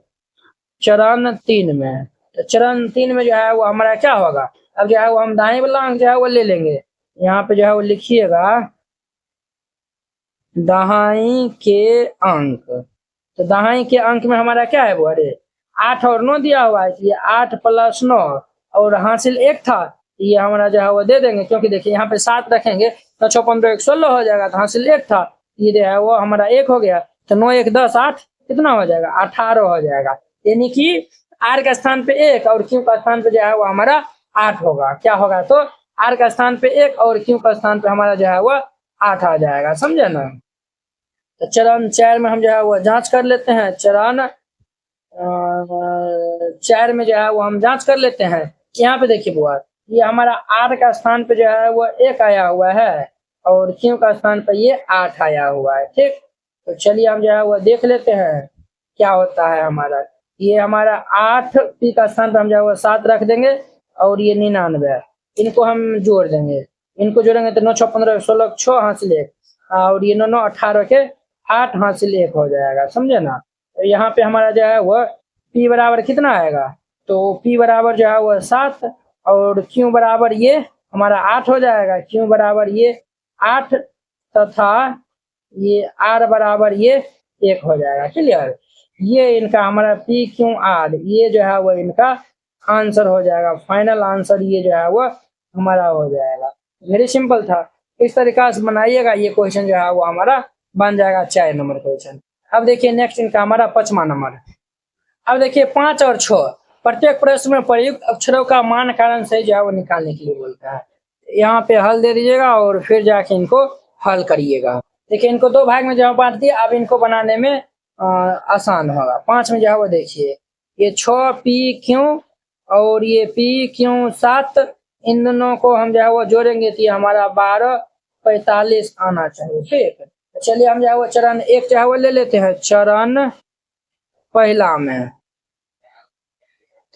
चरण 3 में, तो चरण 3 में जो है वो हमारा क्या होगा, अब जो है वो हम दाएं वाला अंक जो है वो ले लेंगे। यहाँ पे जो है वो लिखिएगा दाहाई के अंक, तो दाहाई के अंक में हमारा क्या है वो, अरे 8 और 9 दिया हुआ है, ये 8 प्लस 9 और हासिल 1 था, ये हमारा जो है वो दे देंगे, क्योंकि देखिए यहाँ पे 7 रखेंगे तो 6 15 1 16 हो जाएगा, तो हासिल 1 था, ये जो है वो हमारा 1 हो गया, तो 9 1 10 8 कितना हो जाएगा, 18 हो जाएगा। यानी कि आर के स्थान पे 1 और क्यू का स्थान पे जो है वो हमारा 8 होगा। क्या होगा, तो आर का स्थान पे 1 और क्यू का स्थान पे हमारा जो है वो 8 आ जाएगा, समझे ना। तो चरण 4 में हम जो है वो जांच कर लेते हैं, चरण 4 में जो है वो हम जांच कर लेते हैं। यहाँ पे देखिए बुआ, ये हमारा आर का स्थान पे जो है वो 1 आया हुआ है और क्यू का स्थान पे ये 8 आया हुआ है, ठीक। तो चलिए हम जो है वो देख लेते हैं क्या होता है हमारा। ये हमारा 8 पी का स्थान पे हम जो है वो 7 रख देंगे और ये 99, इनको हम जोड़ देंगे, इनको जोड़ेंगे तो 9 6 15 16 6 हासिल 1 और ये 9 9 18 के 8 हासिल 1 हो जाएगा, समझे ना। तो यहाँ पे हमारा जो है वो P बराबर कितना आएगा, तो P बराबर जो है वो 7 और Q बराबर ये हमारा 8 हो जाएगा, Q बराबर ये 8 तथा ये R बराबर ये 1 हो जाएगा। क्लियर, ये इनका हमारा P Q R ये जो है वो इनका आंसर हो जाएगा, फाइनल आंसर ये जो है वो हमारा हो जाएगा। वेरी सिंपल था, इस तरीका से बनाइएगा, ये क्वेश्चन जो है वो हमारा बन जाएगा 4 नंबर क्वेश्चन। अब देखिए नेक्स्ट इनका हमारा 5वां नंबर। अब देखिए 5 और 6 प्रत्येक प्रश्न में प्रयुक्त अक्षरों का मान कारण सही जो है वो निकालने के लिए बोलता है। यहाँ पे हल दे दीजिएगा और फिर जाके इनको हल करिएगा। देखिए इनको 2 भाग में जब बांट दिया, अब इनको बनाने में आसान होगा। 5 में जो है वो देखिए ये 6 पी क्यू और ये पी क्यू 7, इन दोनों को हम जो है वो जोड़ेंगे तो ये हमारा 12 45 आना चाहिए, ठीक। चलिए हम जो है वो चरण 1 जो है वो ले लेते हैं, चरण पहला में।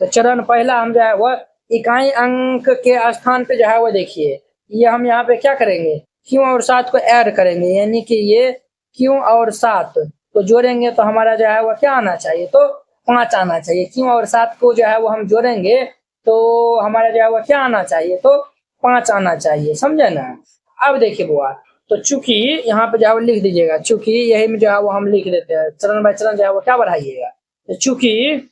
तो चरण पहला हम जो है वो इकाई अंक के स्थान पे जो है वो देखिए ये हम यहाँ पे क्या करेंगे, क्यू और 7 को ऐड करेंगे, यानी कि ये क्यू और 7 को जोड़ेंगे तो हमारा जो है वो क्या आना चाहिए, तो 5 आना चाहिए। क्यू और 7 को जो है वो हम जोड़ेंगे तो हमारा जो है वो क्या आना चाहिए, तो 5 आना चाहिए, समझे ना। अब देखिए बुआ, तो चूंकि यहाँ पे जो है वो लिख दीजिएगा, चूंकि यही में जो है वो हम लिख देते हैं, चरण बाय चरण जो है वो क्या बढ़ाइएगा, तो चूंकि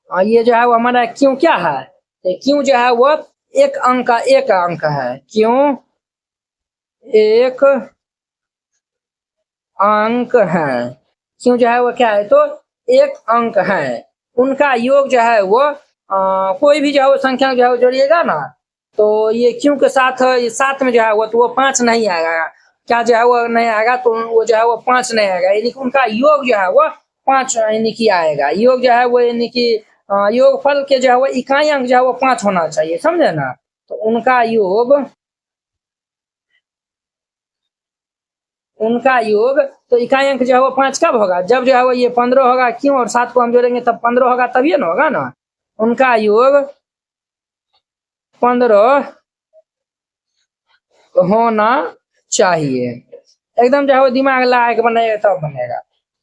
ये जो है वो हमारा क्यों क्या है, तो क्यों जो है वो एक अंक है, क्यों एक अंक है, क्यों जो है वो क्या है, तो एक अंक है। उनका योग जो है वो कोई भी जो है वो संख्या जो है वो जोड़िएगा ना, तो ये क्यों के साथ ये 7 में जो है वो तो वो 5 नहीं आएगा, क्या जो है वो नहीं आएगा, तो वो जो है वो 5 नहीं आएगा, यानी कि उनका योग जो है वो 5 यानी कि आएगा। योग जो है वो यानी कि योग फल के जो है वो इकाई अंक जो है वो 5 होना चाहिए, समझे ना। तो उनका योग तो इकाई अंक जो है वो 5 कब होगा, जब जो है वो ये 15 होगा, क्यों और 7 को हम जोड़ेंगे तब 15 होगा, तभी ना होगा ना। उनका योग 15 होना चाहिए, एकदम जो है वो दिमाग लगा के बनाएगा तब बनेगा।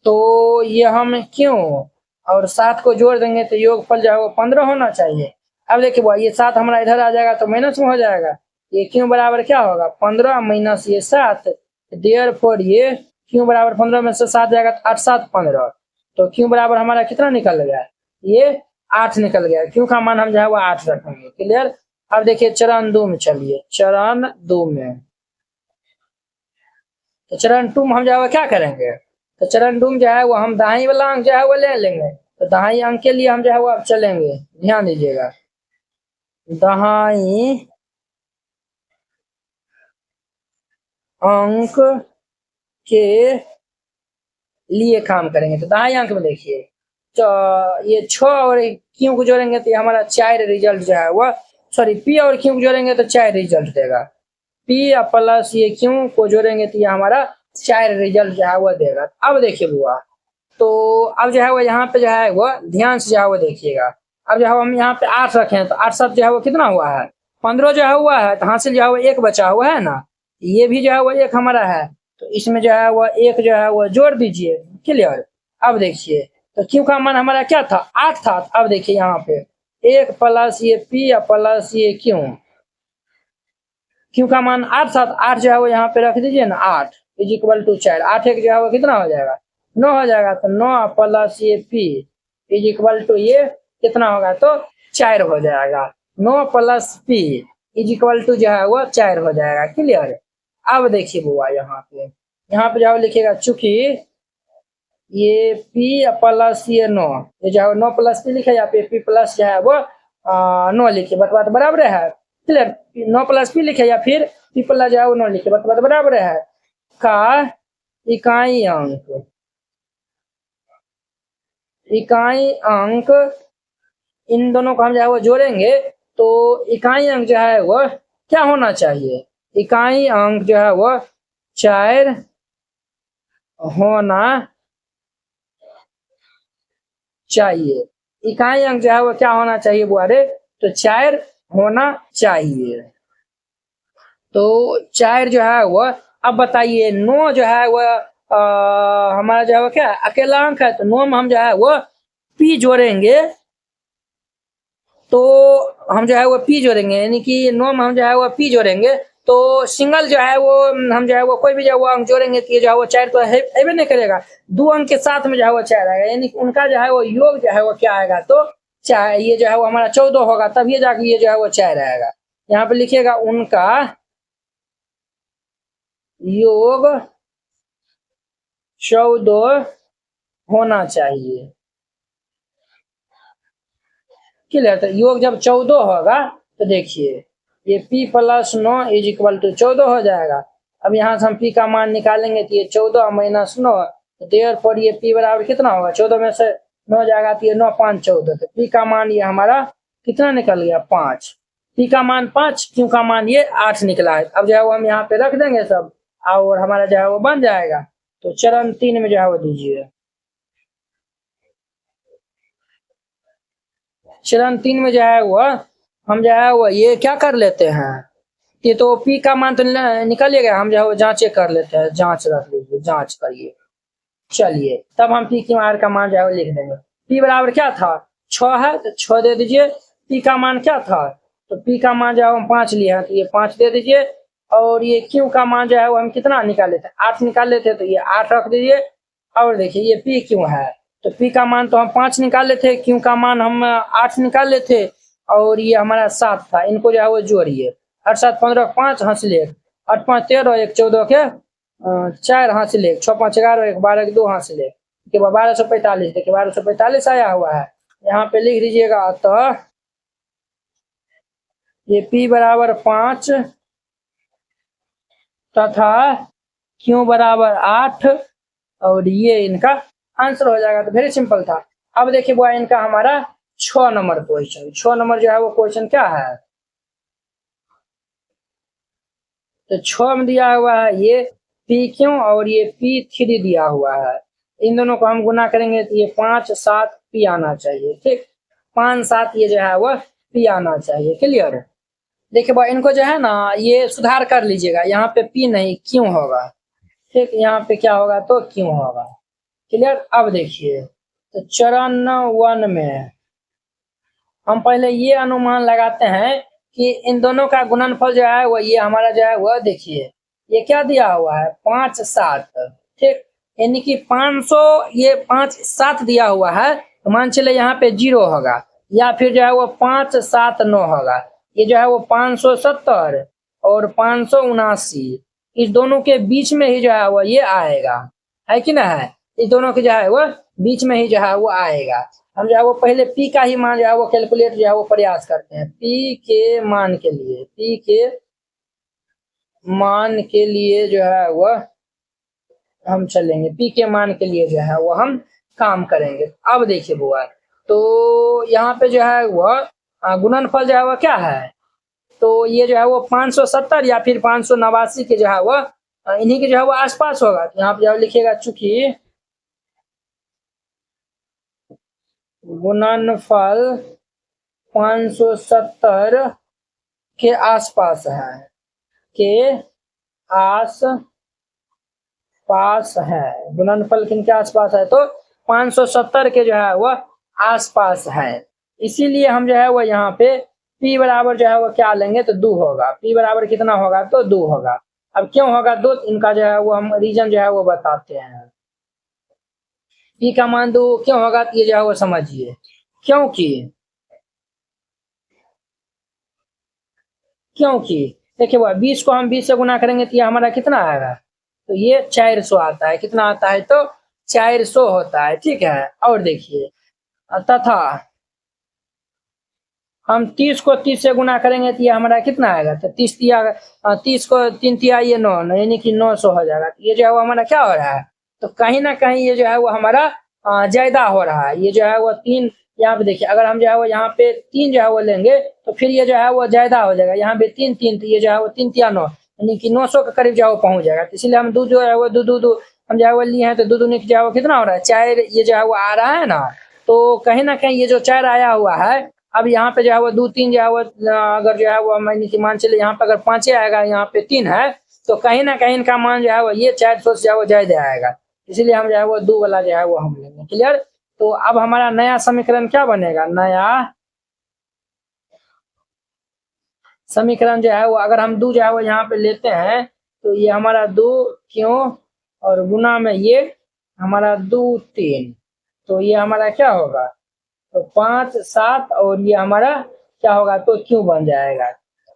तो ये हम क्यों और 7 को जोड़ देंगे तो योगफल जो है वो 15 होना चाहिए। अब देखिए बुआ, ये 7 हमारा इधर आ जाएगा तो माइनस में हो जाएगा। ये क्यों बराबर क्या होगा 15 माइनस ये 7, देयरफॉर ये क्यों बराबर 15 में से 7 जाएगा तो 8 7 15। तो क्यों बराबर हमारा कितना निकल गया, ये 8 निकल गया। क्यों का मान हम जो है वो 8 रखेंगे। क्लियर। अब देखिए चरण 2 में चलिए, चरण 2 में, तो चरण 2 में हम जो है क्या करेंगे, तो चरण 2 में जो है वो हम दाहिनी वाला अंक जो है वो ले लेंगे। तो दाहिनी अंक के लिए हम जो है वो अब चलेंगे, ध्यान दीजिएगा, दाहिनी अंक के लिए काम करेंगे। तो दाहिने अंक में देखिए, तो ये 6 और क्यों को जोड़ेंगे तो ये हमारा 4 रिजल्ट जो है वो, सॉरी पी और क्यों को जोड़ेंगे तो 4 रिजल्ट देगा। पी प्लस ये क्यों को जोड़ेंगे तो ये हमारा 4 रिजल्ट जो है वो देगा। अब देखिए बुआ, तो अब जो है वो यहाँ पे जो है वो ध्यान से जो है वो देखिएगा। अब जो है हम यहाँ पे 8 रखे हैं तो 8 7 जो है वो कितना हुआ है 15 जो है हुआ है। तो हासिल जो है वो 1 बचा हुआ है ना, ये भी जो है वो 1 हमारा है, तो इसमें जो है वो 1 जो है वो जोड़ दीजिए। क्लियर। अब देखिए, तो क्यों का मान हमारा क्या था 8 था। अब देखिए यहाँ पे 1 प्लस ये पी प्लस ये क्यों का मान 8 था, 8 जो है वो यहाँ पे रख दीजिए ना, 8 इज इक्वल टू 4, 8 1 जो है वो कितना हो जाएगा 9 हो जाएगा। तो 9 प्लस ये पी इज इक्वल टू ये कितना होगा तो 4 हो जाएगा। 9 plus p is equal to जो है वो 4 हो जाएगा। क्लियर। अब देखिए बुआ, यहाँ पे जो लिखिएगा, चूंकि ये पी प्लस ये 9, ये जो है 9 प्लस पी लिखे, या पे पी प्लस जो है वो 9 लिखे, बात बराबर है। क्लियर। 9 प्लस पी लिखे या फिर पी प्लस जो है वो 9 लिखे, बात बराबर है। का इकाई अंक इन दोनों को हम जो है वो जोड़ेंगे तो इकाई अंक जो है वो क्या होना चाहिए, इकाई अंक जो है वो 4 होना चाहिए। इकाई अंक जो है वो क्या होना चाहिए बुआरे, तो 4 होना चाहिए। तो 4 जो है वो, अब बताइए 9 जो है वो हमारा जो है वो क्या अकेला अंक है, तो 9 में हम जो है वो पी जोड़ेंगे, तो हम जो है वो पी जोड़ेंगे, यानी कि 9 में हम जो है वो पी जोड़ेंगे, तो सिंगल जो है वो हम जो है वो कोई भी जो है वो अंक जोड़ेंगे तो ये जो है वो 4 तो है नहीं करेगा, 2 अंक के साथ में जो है वो 4 आएगा, यानी उनका जो है वो योग जो है वो क्या आएगा तो 4, ये जो है वो हमारा 14 होगा, तब ये जाके ये जो है वो 4 आएगा। यहाँ पे लिखिएगा उनका योग 14 होना चाहिए। क्लियर। तो योग जब 14 होगा तो देखिए ये p plus 9 is equal to 14 हो जाएगा। अब यहाँ से हम p का मान निकालेंगे तो ये 14 माइनस 9, देयरफॉर ये p बराबर कितना होगा 14 में से 9 जाएगा तो ये 9 5 14, तो p का मान ये हमारा कितना निकल गया 5, p का मान 5, q का मान ये 8 निकला है। अब जो है वो हम यहाँ पे रख देंगे सब और हमारा जो है वो बन जाएगा। तो चरण 3 में जो है वो दीजिए, चरण 3 में जो है वो हम जो है वो ये क्या कर लेते हैं, ये तो p का मान तो निकल गया, हम जो है वो जांच कर लेते हैं, जांच रख लीजिए, जांच करिए। चलिए तब हम p की आर का मान जो है वो लिख देंगे। p बराबर क्या था 6 है तो 6 दे दीजिए। p का मान क्या था, तो p का मान जो है हम 5 लिए हैं तो ये 5 दे दीजिए। और ये q का मान जो है वो हम कितना निकाल लेते हैं 8 निकाल लेते हैं, तो ये 8 रख दीजिए। और देखिए ये p क्यों है, तो p का मान तो हम 5 निकाल लेते, q का मान हम 8 निकाल लेते, और ये हमारा 7 था, इनको जो है वो जोड़िए। 8 7 15 5 हासिल 1, 8 5 13 1 14 के 4 हासिल 1, 6 5 11 1 12 के 2 हासिल 1, के बाद 1245, देखिए 1245 आया हुआ है। यहाँ पे लिख दीजिएगा, तो ये p बराबर 5 तथा q बराबर 8, और ये इनका आंसर हो जाएगा। तो वेरी सिंपल था। अब देखिए वो इनका हमारा 6 नंबर क्वेश्चन, 6 नंबर जो है वो क्वेश्चन क्या है, तो 6 में दिया हुआ है ये PQ और ये P3 दिया हुआ है, इन दोनों को हम गुना करेंगे तो ये 5 7 P आना चाहिए। ठीक, 5 7 ये जो है वो P आना चाहिए। क्लियर। देखिए भाई इनको जो है ना ये सुधार कर लीजिएगा, यहाँ पे P नहीं Q होगा। ठीक, यहाँ पे क्या होगा तो Q होगा। क्लियर। अब देखिए तो चरण 1 में हम पहले ये अनुमान लगाते हैं कि इन दोनों का गुणनफल जो है वो ये हमारा जो है वह देखिए ये क्या दिया हुआ है 5 7, ठीक, यानी कि 500 ये 5 7 दिया हुआ है तो मान चले यहाँ पे 0 होगा या फिर जो है वो 5 7 9 होगा। ये जो है वो 570 और 579 इस दोनों के बीच में ही जो है वो ये आएगा, है कि ना है, इस दोनों के जो है वो बीच में ही जो है वो आएगा। हम जो है वो पहले पी का ही मान जो है वो कैलकुलेट जो है वो प्रयास करते हैं। पी के मान के लिए, पी के मान के लिए जो है वह हम चलेंगे, पी के मान के लिए जो है वो हम काम करेंगे। अब देखिए बुआ तो यहाँ पे जो है वह गुणनफल जो है वह क्या है, तो ये जो है वो 570 या फिर 589 के जो है वह इन्हीं के जो है वो आसपास होगा। तो यहाँ पे जो लिखिएगा चूंकि गुणनफल 570 के आसपास है, के आस पास है, गुणनफल किन के आसपास है तो 570 के जो है वह आसपास है। इसीलिए हम जो है वो यहाँ पे p बराबर जो है वो क्या लेंगे तो 2 होगा। p बराबर कितना होगा तो 2 होगा। अब क्यों होगा 2, इनका जो है वो हम रीजन जो है वो बताते हैं। p का मान 2 क्यों होगा ये जो है वो समझिए, क्योंकि देखिए वो 20 को हम 20 से गुना करेंगे तो ये हमारा कितना आएगा तो ये 400 आता है। कितना आता है तो 400 होता है, ठीक है। और देखिए तथा हम 30 को 30 से गुना करेंगे तो ये हमारा कितना आएगा तो 30 को 3 तिया ये 9 यानी कि 900 हो जाएगा। तो ये जो है वो हमारा क्या हो रहा है तो कहीं ना कहीं ये जो है वो हमारा ज्यादा हो रहा है। ये जो है वो 3 यहाँ पे देखिए अगर हम जो है वो यहाँ पे 3 जो है वो लेंगे तो फिर ये जो है वो ज्यादा हो जाएगा। यहाँ पे 3 3 तो ये जो है वो 3 तिया 9 यानी कि 900 के करीब जो है वो पहुंच जाएगा। तो इसलिए हम 2 जो है वो 2 2 2 हम जो है वो लिए हैं तो 2 2 जो है वो कितना हो रहा है 4 ये जो है वो आ रहा है ना। तो कहीं ना कहीं ये जो 4 आया हुआ है अब यहाँ पे जो है वो 2 3 जो है वो अगर जो है वो मान चले यहाँ पे अगर 5 आएगा यहाँ पे 3 है तो कहीं ना कहीं इनका मान जो है वो ये 400 से जो है वो ज्यादा आएगा। इसलिए हम जो है वो 2 वाला जो है वो हम लेंगे। क्लियर। तो अब हमारा नया समीकरण क्या बनेगा, नया समीकरण जो है वो अगर हम 2 जो है वो यहाँ पे लेते हैं तो ये हमारा 2 क्यों और गुना में ये हमारा 2 3 तो ये हमारा क्या होगा तो 5 7 और ये हमारा क्या होगा तो क्यों बन जाएगा।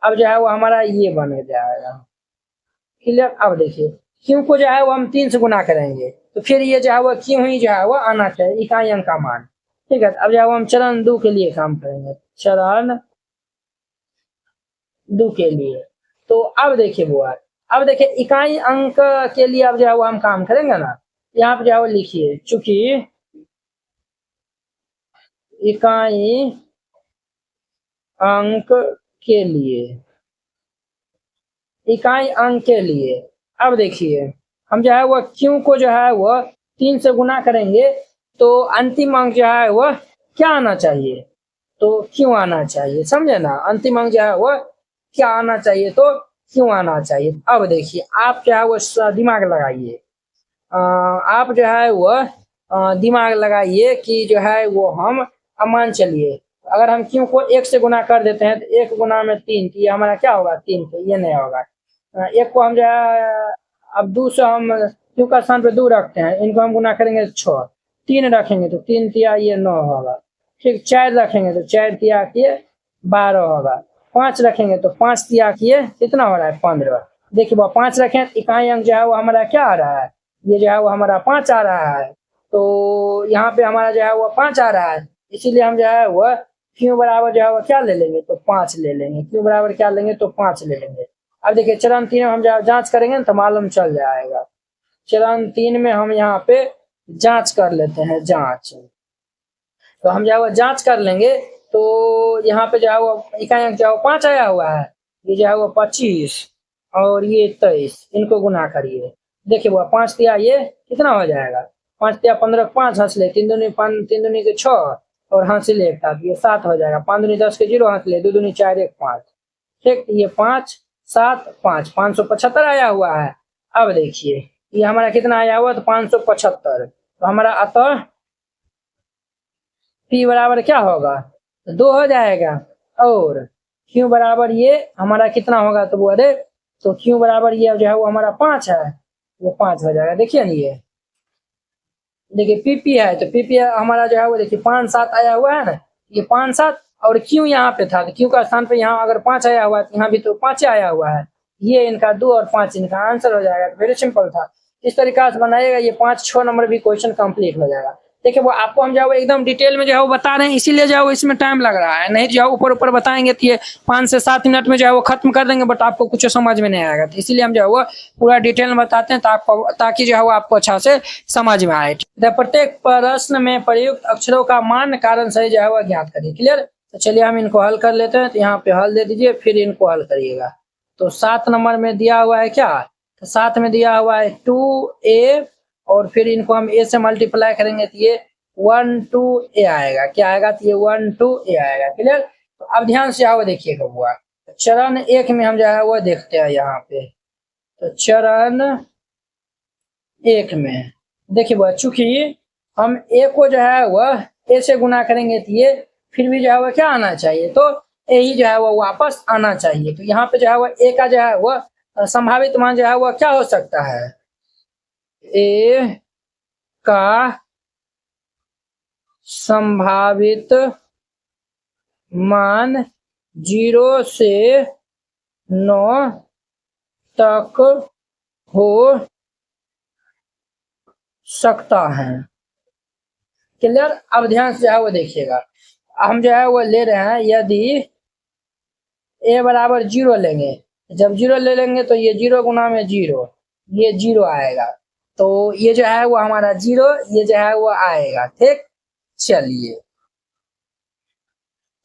अब जो है वो हमारा ये बन जाएगा। क्लियर। अब देखिए क्यों को जो है वो हम 3 से गुना करेंगे तो फिर ये जो है वो क्यों ही जो है वो आना चाहिए इकाई अंक का मान, ठीक है। अब जो है वो हम चरण 2 के लिए काम करेंगे, चरण 2 के लिए। तो अब देखिए बुआ अब देखिए इकाई अंक के लिए अब जो है वो हम काम करेंगे ना। यहाँ पे जो है वो लिखिए चूंकि इकाई अंक के लिए, इकाई अंक के लिए अब देखिए हम जो है वो क्यों को जो है वो 3 से गुना करेंगे तो अंतिम अंक जो है वो क्या आना चाहिए तो क्यों आना चाहिए, समझे ना। अंतिम अंक जो है वो क्या आना चाहिए तो क्यों आना चाहिए। अब देखिए आप क्या है वो दिमाग लगाइए, आप जो है वो दिमाग लगाइए कि जो है वो हम मान चलिए अगर हम क्यों को 1 से गुना कर देते हैं तो 1 गुना में 3 तो ये हमारा क्या होगा 3 तो ये नहीं होगा। 1 को हम जो है अब 2 से हम क्यों का स्थान पे 2 रखते हैं, इनको हम गुना करेंगे 6, 3 रखेंगे तो 3 तिया ये 9 होगा, ठीक। 4 रखेंगे तो 4 तिया किए 12 होगा, 5 रखेंगे तो 5 तिया किए कितना हो रहा है 15। देखिए वो 5 रखें इकाई अंक जो है वो हमारा क्या आ रहा है ये जो है वो हमारा 5 आ रहा है। तो यहाँ पे हमारा जो है वो 5 आ रहा है इसीलिए हम जो है वो क्यों बराबर जो है वो क्या ले लेंगे तो 5 ले लेंगे, क्यों बराबर क्या लेंगे तो 5 ले लेंगे। अब देखिए चरण 3 में हम जांच करेंगे तो मालूम चल जाएगा। चरण 3 में हम यहाँ पे जांच कर लेते हैं, जांच तो हम जो है वो जांच कर लेंगे तो यहाँ पे जो है वो इकाई अंक जो है वो 5 आया हुआ है, ये जो है वो 25 और ये 23 इनको गुना करिए। देखिए वो 5 तिया ये कितना हो जाएगा 5 तिया 15 5 हंस ले 3 दूनी 5 3 दूनी के 6 और हंस ले एक साथ ये 7 हो जाएगा, 5 दूनी 10 के 0 हंस ले 2 दूनी 4 1 5, ठीक। ये 5 7 5 575 आया हुआ है। अब देखिए ये हमारा कितना आया हुआ तो 575 तो हमारा अतः P बराबर क्या होगा, 2 हो जाएगा। और Q बराबर ये हमारा कितना होगा, तो वो अरे तो Q बराबर ये जो है वो हमारा 5 है, वो 5 हो जाएगा। देखिए ना ये देखिए PP है, तो PP हमारा जो है वो देखिए 5 7 आया हुआ है ना, ये 5 7 और Q यहाँ पे था, तो Q का स्थान पे यहाँ अगर 5 आया हुआ है तो यहाँ भी तो 5 आया हुआ है, ये इनका 2 और 5 इनका आंसर हो जाएगा। वेरी सिंपल था। इस तरीका से बनाएगा, ये 5 6 नंबर भी क्वेश्चन कंप्लीट हो जाएगा। देखिए वो आपको हम जो है एकदम डिटेल में जो है वो बता रहे हैं, इसीलिए जो है इसमें टाइम लग रहा है, नहीं जो है ऊपर ऊपर बताएंगे तो ये 5 से 7 मिनट में जो है वो खत्म कर देंगे, बट आपको कुछ समझ में नहीं आएगा। तो इसीलिए हम जो है वो पूरा डिटेल में बताते हैं ताकि जो है वो आपको अच्छा से समझ में आए। प्रत्येक प्रश्न में प्रयुक्त अक्षरों का मान कारण सही जो है वो ज्ञात करिए। क्लियर। तो चलिए हम इनको हल कर लेते हैं। तो यहाँ पे हल दे दीजिए, फिर इनको हल करिएगा। तो 7 नंबर में दिया हुआ है क्या, तो 7 में दिया हुआ है 2a, और फिर इनको हम a से मल्टीप्लाई करेंगे तो ये 1 2a आएगा। क्या आएगा, तो ये 1 2a आएगा। क्लियर। तो अब ध्यान से आओ देखिएगा बुआ, चरण 1 में हम जो है वो देखते हैं यहाँ पे। तो चरण 1 में देखिए बुआ, चूंकि हम a को जो है वह a से गुना करेंगे तो ये फिर भी जो है वह क्या आना चाहिए, तो a ही जो है वो वापस आना चाहिए। तो यहाँ पे जो है वह a का जो है वह संभावित मान जो है वह क्या हो सकता है, a का संभावित मान 0 से 9 तक हो सकता है। क्लियर। अब ध्यान से जो है वो देखिएगा, हम जो है वो ले रहे हैं, यदि a बराबर 0 लेंगे, जब 0 ले लेंगे तो ये 0 गुना में 0, ये 0 आएगा। तो ये जो है वो हमारा 0, ये जो है वो आएगा। ठीक। चलिए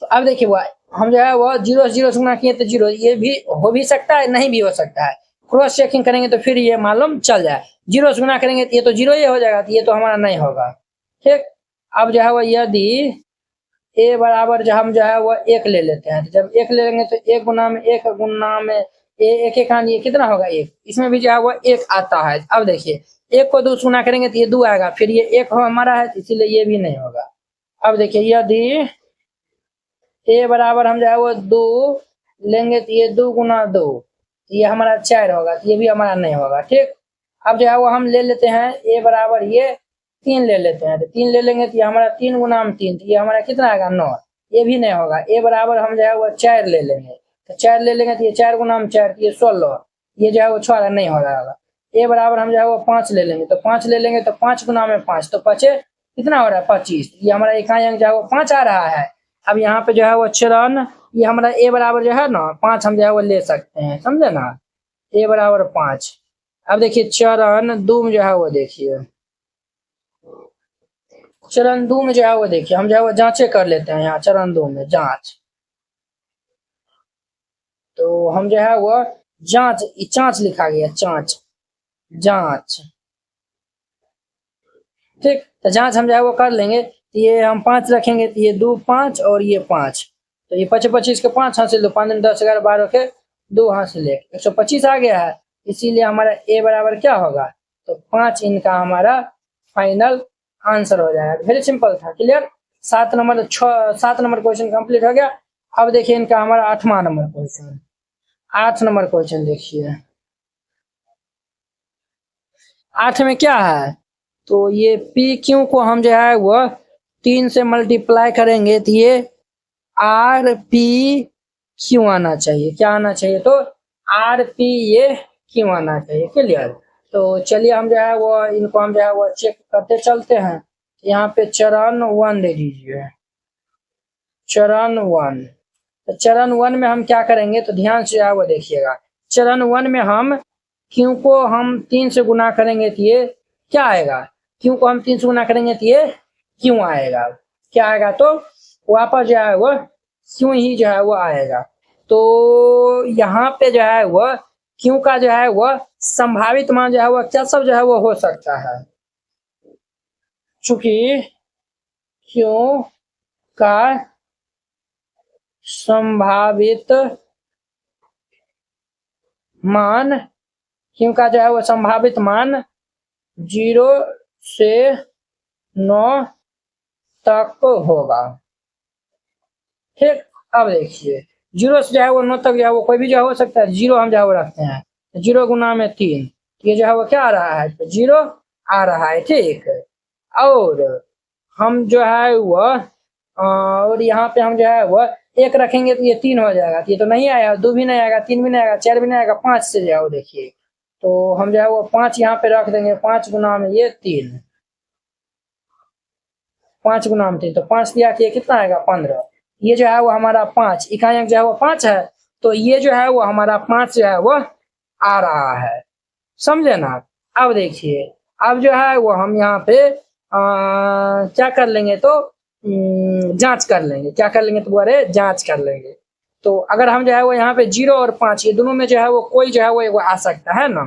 तो अब देखिए वो हम जो है वो 0 से 0 से गुना किए तो 0, ये भी हो भी सकता है, नहीं भी हो सकता है। क्रॉस चेकिंग करेंगे तो फिर ये मालूम चल जाए। 0 से गुना करेंगे तो ये तो 0 ही हो जाएगा, तो ये तो हमारा नहीं होगा। ठीक। अब जो है वो यदि a बराबर जो हम जो है वो 1 ले लेते हैं, तो जब 1 ले लेंगे तो 1 गुना में 1 गुना में एक एक ये कितना होगा 1, इसमें भी जो है वो 1 आता है। अब देखिए 1 को 2 से गुना करेंगे तो ये 2 आएगा, फिर ये 1 हमारा है, इसीलिए ये भी नहीं होगा। अब देखिए यदि a बराबर हम जो है वो 2 लेंगे तो ये 2 गुना 2, ये हमारा 4 होगा, तो ये भी हमारा नहीं होगा। ठीक। अब जो है वो हम ले लेते हैं a बराबर ये 3 ले लेते हैं, तो 3 ले लेंगे तो ये हमारा 3 गुना में 3, तो ये हमारा कितना आएगा 9, ये भी नहीं होगा। a बराबर हम जो है वो 4 ले लेंगे, तो 4 ले लेंगे तो ये 4 गुना में 4, ये 16, ये जो है वो 6 नहीं हो रहा होगा। a बराबर हम जो है वो 5 ले लेंगे, तो 5 ले लेंगे तो 5 गुना में 5, तो 5 कितना हो रहा है 25, ये हमारा इकाई अंक जो है वो 5 आ रहा है। अब यहाँ पे जो है वो चरण, ये हमारा a बराबर जो है ना 5 हम जो है वो ले सकते हैं, समझे ना, a बराबर 5। अब देखिए चरण 2 में जो है वो देखिए, चरण 2 में जो है वो देखिए हम जो है वो जांचे कर लेते हैं। यहाँ चरण 2 में जांच, तो हम जो है वो जांच लिखा गया, जांच। ठीक। तो जांच हम जो है वो कर लेंगे, तो ये हम 5 रखेंगे, तो ये 2 5 और ये 5, तो ये 25 25 के 5 हासिल, 5 10 11 12 के 2 हासिल, 125 आ गया है। इसीलिए हमारा a बराबर क्या होगा, तो 5 इनका हमारा फाइनल आंसर हो जाएगा। वेरी सिंपल था। क्लियर। 7 नंबर क्वेश्चन कंप्लीट हो गया। अब देखिए इनका हमारा 8वां नंबर क्वेश्चन, 8 नंबर क्वेश्चन देखिए। 8 में क्या है, तो ये पी क्यू को हम जो है वो 3 से मल्टीप्लाई करेंगे तो ये आर पी क्यू आना चाहिए। क्या आना चाहिए, तो आर पी ये क्यू आना चाहिए। क्लियर। तो चलिए हम जो है वो इनको हम जो है वो चेक करते चलते हैं। यहाँ पे चरण 1 दे दीजिए, चरण 1। तो चरण 1 में हम क्या करेंगे, तो ध्यान से जो है वो देखिएगा। चरण 1 में हम क्यू को हम 3 से गुना करेंगे तो ये क्या आएगा, क्यू को हम 3 से गुना करेंगे तो ये क्यों आएगा, क्या आएगा, तो वापस जो है वो क्यों ही जो है वो आएगा। तो यहाँ पे जो है वो क्यू का जो है वो संभावित मान जो है वो क्या सब जो है वो हो सकता है, चूंकि क्यू का संभावित मान, क्यू का जो है वो संभावित मान 0 से 9 तक होगा। ठीक, अब देखिए 0 से जो है वो 9 तक जो है वो कोई भी जो हो सकता है, 0 हम जो है वो रखते हैं, 0 गुना में 3, ये जो है वो क्या आ रहा है, 0 आ रहा है। ठीक, और हम जो है वह और यहाँ पे हम जो है वह 1 रखेंगे तो ये 3 हो जाएगा, तो ये तो नहीं आएगा, 2 भी नहीं आएगा, 3 भी नहीं आएगा, 4 भी नहीं आएगा, 5 से जो है वो देखिए, तो हम जो है वो 5 यहाँ पे रख देंगे, 5 गुना में ये 3, 5 गुना में 3, तो 5 दिया कि ये कितना आएगा 15, ये जो है वो हमारा 5 इकाई अंक जो है वो 5 है, तो ये जो है वो हमारा 5 जो है वो आ रहा है, समझे ना। अब देखिए, अब जो है वो हम यहाँ पे क्या कर लेंगे, तो जांच कर लेंगे, क्या कर लेंगे, तो अरे जांच कर लेंगे। तो अगर हम जो है वो यहाँ पे 0 और 5 ये दोनों में जो है वो कोई जो है वो आ सकता है ना,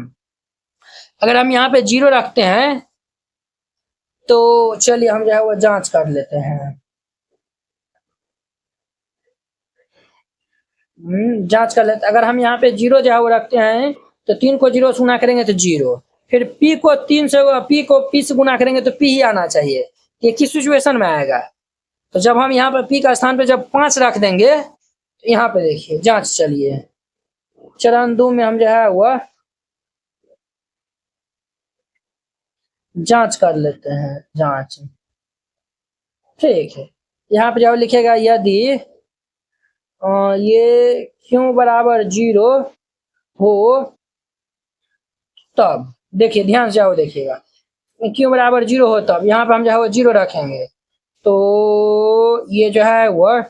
अगर हम यहाँ पे 0 रखते हैं तो चलिए हम जो है वो जांच कर लेते हैं। जांच कर लेते, अगर हम यहाँ पे 0 जो है वो रखते हैं तो 3 को 0 से गुना करेंगे तो 0, फिर p को 3 से p से गुना करेंगे तो p ही आना चाहिए, ये किस सिचुएशन में आएगा, तो जब हम यहाँ पर p का स्थान पे जब 5 रख देंगे तो यहाँ पे देखिए जांच, चलिए चरण 2 में हम जो है वह जांच कर लेते हैं, जांच। ठीक है, यहाँ पे जब लिखेगा यदि ये q बराबर 0 हो तब, देखिए ध्यान से आओ देखिएगा, q बराबर 0 हो तब यहाँ पे हम जो है वो 0 रखेंगे, तो ये जो है वह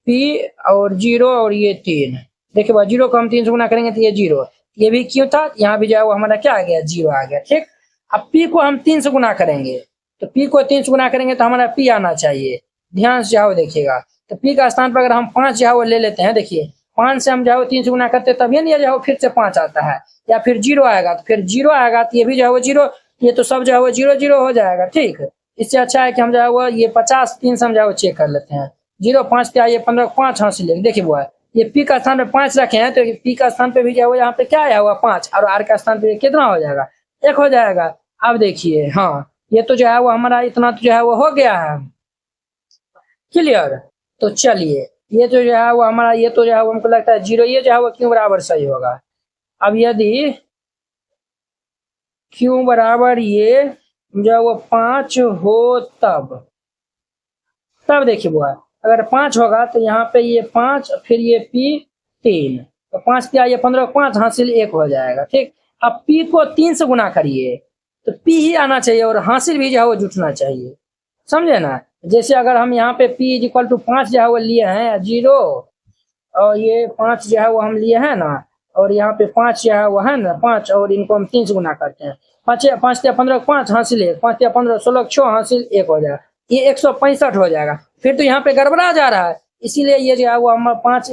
p और 0 और ये 3, देखिए वह 0 को हम 3 से गुना करेंगे तो ये 0, ये भी क्यों था, यहाँ भी जो है वो हमारा क्या आ गया, 0 आ गया। ठीक, अब p को हम 3 से गुना करेंगे, तो p को 3 से गुना करेंगे तो हमारा p आना चाहिए, ध्यान से जाओ देखिएगा, तो p का स्थान पर अगर हम 5 जो है वो ले लेते हैं, देखिए 5 से हम जो है 3 से गुना करते तभी नहीं जो है फिर से 5 आता है, या फिर 0 आएगा, तो फिर 0 आएगा तो ये भी जो है वो 0, ये तो सब जो है वो 0 0 हो जाएगा। ठीक, इससे अच्छा है कि हम जो है वो ये 50 3 से हम जो है वो चेक कर लेते हैं, 0 5 पे आइए 15 5 हासिल लेंगे, देखिए वो है ये p का स्थान पे 5 रखे हैं, तो p का स्थान पे भी जो है वो यहाँ पे क्या आया हुआ 5, और r का स्थान पे कितना हो जाएगा, 1 हो जाएगा। अब देखिए हाँ, ये तो जो है वो हमारा इतना तो जो है वो हो गया है, क्लियर। तो चलिए ये तो जो है वो हमारा, ये तो जो है वो हमको लगता है 0, ये जो है वो q बराबर सही होगा। अब यदि q बराबर ये जो है वो 5 हो तब देखिए वो है, अगर 5 होगा तो यहाँ पे ये 5 फिर ये p 3, तो 5 क्या ये 15 5 हासिल 1 हो जाएगा। ठीक, अब p को 3 से गुना करिए तो p ही आना चाहिए और हासिल भी जो है वो जुटना चाहिए, समझे ना। जैसे अगर हम यहाँ पे p इक्वल टू 5 जो है वो लिए हैं 0, और ये 5 जो है वो हम लिए हैं ना, और यहाँ पे 5 जो है वो है ना 5, और इनको हम 3 से गुना करते हैं, 5 5 15 5 हासिल 1, 5 15 16 6 हासिल 1 हो जाएगा, ये 165 हो जाएगा, फिर तो यहाँ पे गड़बड़ा जा रहा है, इसीलिए ये जो है वो हम 5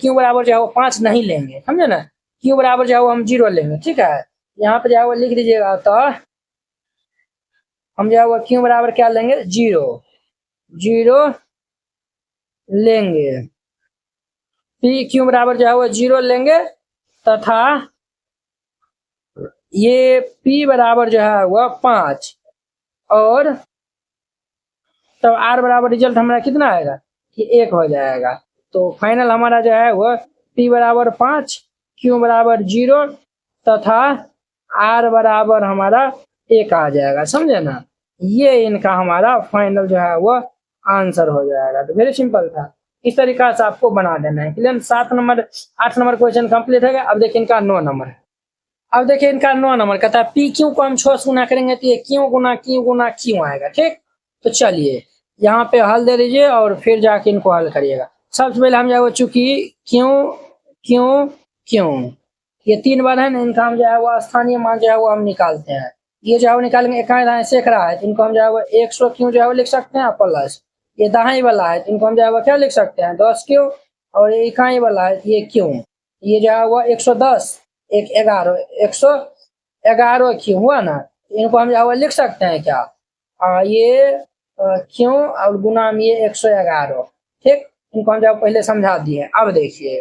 क्यू बराबर जो है वो 5 नहीं लेंगे, समझे ना, क्यू बराबर जो है वो हम 0 लेंगे। ठीक है, यहाँ पे जो है वो लिख दीजिएगा, तो हम जो है वो क्यू बराबर क्या लेंगे 0 0 लेंगे, पी क्यू बराबर जो है वो 0 लेंगे, तथा ये p बराबर जो है वह 5, और तब r बराबर रिजल्ट हमारा कितना आएगा कि 1 हो जाएगा, तो फाइनल हमारा जो है वह p बराबर 5 q बराबर 0 तथा r बराबर हमारा 1 आ जाएगा, समझे ना। ये इनका हमारा फाइनल जो है वह आंसर हो जाएगा। तो वेरी सिंपल था, इस तरीका से आपको बना देना है। Clear, 7 number 8 number question complete हो गया। अब देखिए इनका 9 नंबर है। अब देखिए इनका 9 नंबर कहता है पी क्यू को हम 6 से गुना करेंगे तो ये क्यों गुना क्यों आएगा। ठीक, तो चलिए यहाँ पे हल दे दीजिए और फिर जाके इनको हल करिएगा। सबसे पहले हम जाए चूंकि क्यों क्यों क्यों ये 3 बार है ना, इनका हम जो है वो स्थानीय मान जो है वो हम निकालते हैं। ये जो है वो निकालेंगे, इकाई दाएं सेक रहा है तो इनको हम जो है वो 100 क्यों जो है वो लिख सकते हैं, प्लस ये दाएं वाला है तो इनको हम जो है वो क्या लिख सकते हैं 10 क्यों, और ये इकाई वाला है ये क्यों, ये जो है वो 110 एक 11 111 क्यों हुआ ना, इनको हम जो है वो लिख सकते हैं क्या ये क्यों और गुना में ये 111। ठीक, इनको हम जो है पहले समझा दिए। अब देखिए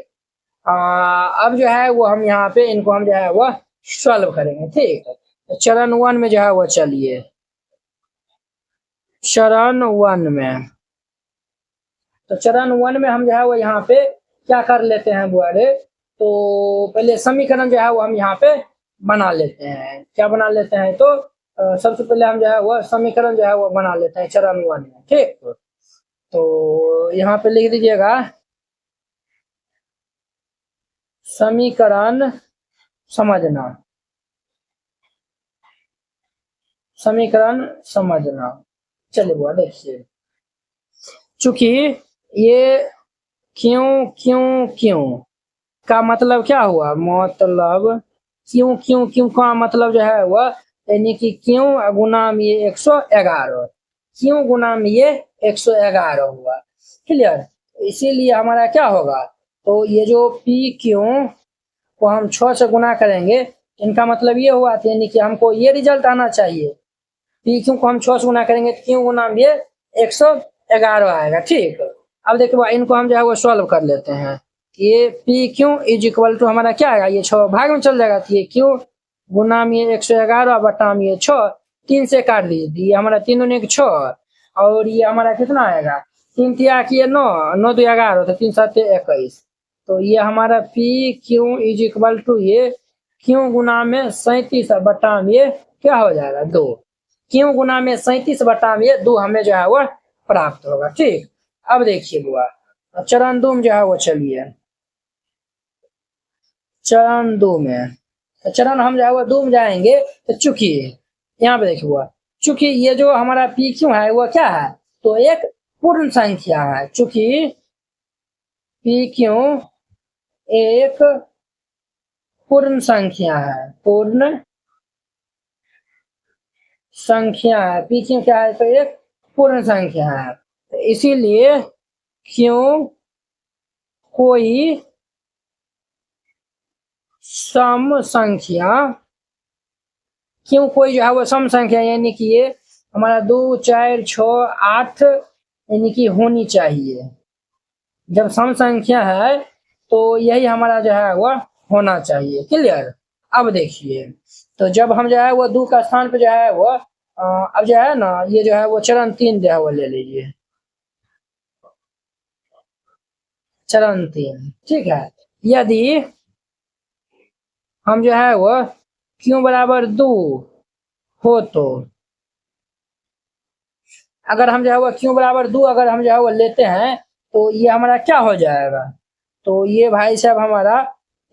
अब जो है वो हम यहाँ पे इनको हम जो है वो सॉल्व करेंगे। ठीक है, तो चरण 1 में जो है वो चलिए चरण 1 में। तो चरण 1 में हम जो है वो यहाँ पे क्या कर लेते हैं बुआरे, तो पहले समीकरण जो है वो हम यहाँ पे बना लेते हैं। क्या बना लेते हैं, तो सबसे पहले हम जो है वो समीकरण जो है वो बना लेते हैं चरण 1 में। ठीक, तो यहाँ पे लिख दीजिएगा समीकरण समझना, समीकरण समझना। चलिए बुआ देखिए, चूंकि ये क्यों क्यों क्यों का मतलब क्या हुआ, मतलब क्यों क्यों क्यों का मतलब जो है वह यानी कि क्यों गुनाम ये 111, क्यों गुनाम ये 111 हुआ। क्लियर, इसीलिए हमारा क्या होगा, तो ये जो पी क्यों को हम 6 से गुना करेंगे, इनका मतलब ये हुआ यानी कि हमको ये रिजल्ट आना चाहिए। पी क्यों को हम 6 से गुना करेंगे तो क्यों गुना ये 111 आएगा। ठीक, अब देखो इनको हम जो है वो सॉल्व कर लेते हैं। ये पी क्यों इज इक्वल टू हमारा क्या आएगा, ये 6 भाग में चल जाएगा। तो ये क्यों गुना में 111 बटा में 6, 3 से काट दीजिए, ये हमारा 3 दूनी 6, और ये हमारा कितना आएगा 3 तिया की 9, 9 2 11, तो 3 7 21। तो ये हमारा पी क्यों इज इक्वल टू ये क्यों गुना में 37 बटा में क्या हो जाएगा 2, क्यों गुना में 37 बटा में 2 हमें जो है वो प्राप्त होगा। ठीक, अब देखिए बुआ चरण 2 में जो है वो चलिए चरण 2 में, तो चरण हम जो है वो 2 में जाएंगे। तो चूंकि यहाँ पे देखिए बुआ, चूंकि ये जो हमारा पी क्यों है वो क्या है, तो एक पूर्ण संख्या है। चूंकि पी क्यों एक पूर्ण संख्या है, पूर्ण संख्या है, पी क्यों क्या है, तो एक पूर्ण संख्या है। तो इसीलिए क्यों कोई सम संख्या, क्यों कोई जो है वो सम संख्या यानी कि ये हमारा 2 4 6 8 यानी कि होनी चाहिए। जब सम संख्या है तो यही हमारा जो है वो होना चाहिए। क्लियर, अब देखिए, तो जब हम जो है वो 2 का स्थान पे जो है वो अब जो है ना ये जो है वो चरण 3 जो है वो ले लीजिए, चरण 3। ठीक है, यदि हम जो है वो क्यों बराबर 2 हो, तो अगर हम जो है वो क्यों बराबर 2 अगर हम जो है वो लेते हैं तो ये हमारा क्या हो जाएगा, तो ये भाई साहब हमारा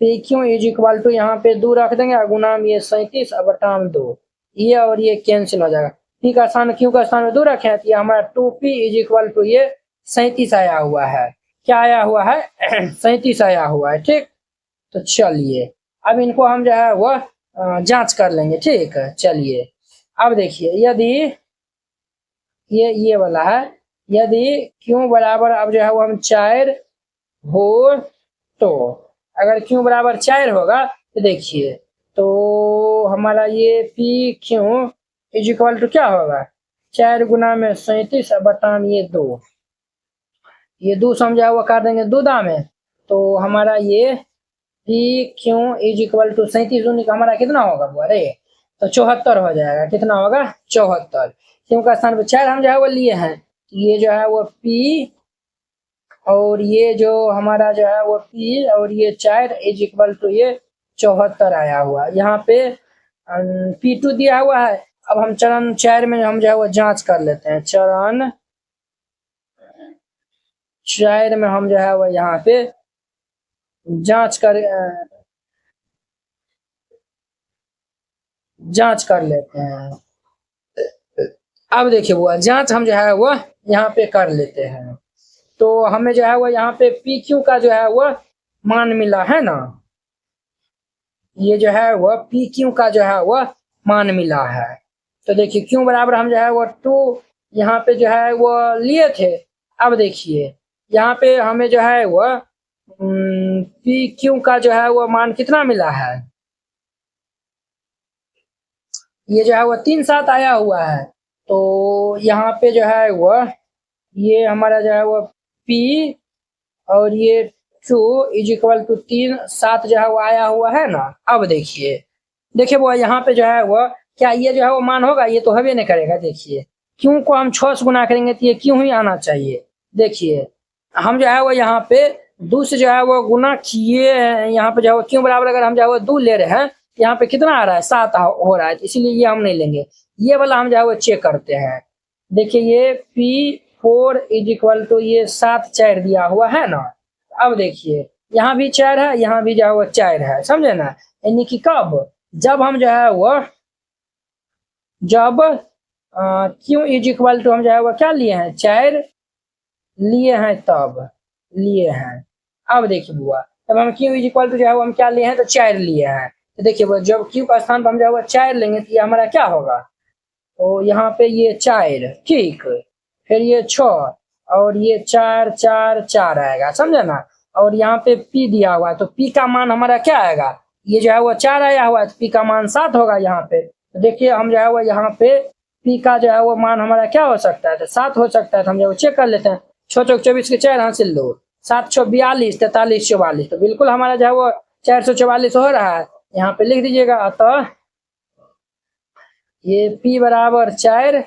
पी क्यों इज इक्वल टू यहाँ पे 2 रख देंगे गुना में ये 37 बटा में 2, ये और ये कैंसिल हो जाएगा। पी का स्थान क्यों का स्थान में 2 रखे हैं तो ये हमारा 2p इज इक्वल टू ये 37 आया हुआ है। क्या आया हुआ है 37 आया हुआ है। ठीक, तो चलिए अब इनको हम जो है वो जांच कर लेंगे। ठीक है, चलिए अब देखिए, यदि ये वाला है, यदि क्यों बराबर अब जो है वो हम 4 हो, तो अगर क्यों बराबर 4 होगा तो देखिए, तो हमारा ये पी क्यों इज इक्वल टू क्या होगा 4 गुना में 37 बटा में ये 2, ये 2 समझा हुआ काट देंगे 2 दाम में, तो हमारा ये पी क्यों इज इक्वल टू 37 दूनी का हमारा कितना होगा, अरे तो 74 हो जाएगा। कितना होगा 74, क्यों का स्थान पर 4 हम जो है वो लिए हैं, ये जो है वो पी और ये जो हमारा जो है वो पी और ये 4 इज इक्वल टू ये 74 आया हुआ। यहाँ पे P2 दिया हुआ है। अब हम चरण 4 में हम जो है वो जांच कर लेते हैं। चरण 4 में हम जो है वो यहाँ पे जांच कर लेते हैं। अब देखिए वो जांच हम जो है वो यहाँ पे कर लेते हैं, तो हमें जो है वो यहाँ पे पी क्यू का जो है वो मान मिला है ना, ये जो है वो पी क्यू का जो है वो मान मिला है। तो देखिए क्यू बराबर हम जो है वो 2 यहाँ पे जो है वो लिए थे। अब देखिए यहाँ पे हमें जो है वो पी क्यू का जो है वो मान कितना मिला है, ये जो है वो 3 7 आया हुआ है। तो यहाँ पे जो है वो ये हमारा जो है वो P और ये 2 इज इक्वल टू 3 7 जो है वो आया हुआ है ना। अब देखिए वो यहाँ पे जो है वो क्या ये जो है वो मान होगा, ये तो हवे नहीं करेगा। देखिए क्यों को हम 6 से गुना करेंगे तो ये क्यों ही आना चाहिए। देखिए हम जो है वो यहाँ पे 2 से जो है वो गुना किए हैं, यहाँ पे जो है वो क्यों बराबर अगर हम जो है वो 2 ले रहे हैं, यहाँ पे कितना आ रहा है 7 हो रहा है, इसीलिए ये हम नहीं लेंगे। ये वाला हम जो है वो चेक करते हैं। देखिए ये P4 इज इक्वल टू ये 7 4 दिया हुआ है ना। अब देखिए यहाँ भी 4 है, यहाँ भी जो है वो 4 है, समझे ना। यानी कि कब, जब हम जो है वो जब क्यू इज इक्वल टू हम जो है वो क्या लिए हैं 4 लिए हैं, तब लिए हैं। अब देखिए बुआ तब हम क्यू इज इक्वल टू जो है वो हम क्या लिए हैं तो 4 लिए हैं। तो देखिए बुआ जब क्यू का स्थान पर हम जो है वो 4 लेंगे तो ये हमारा क्या होगा, तो यहाँ पे ये 4 ठीक, फिर ये 6 और ये 4 4 4 आएगा, समझे ना। और यहाँ पे P दिया हुआ है तो P का मान हमारा क्या आएगा, ये जो है वो 4 आया हुआ है तो P का मान 7 होगा यहाँ पे। तो देखिए हम जो है वो यहाँ पे P का जो है वो मान हमारा क्या हो सकता है तो 7 हो सकता है। तो हम जो चेक कर लेते हैं, 6 चौक 24 के 4 हासिल 2, 7 6 42 43 44, तो बिल्कुल हमारा जो है वो 444 हो रहा है। यहाँ पे लिख दीजिएगा। अतः ये P बराबर 4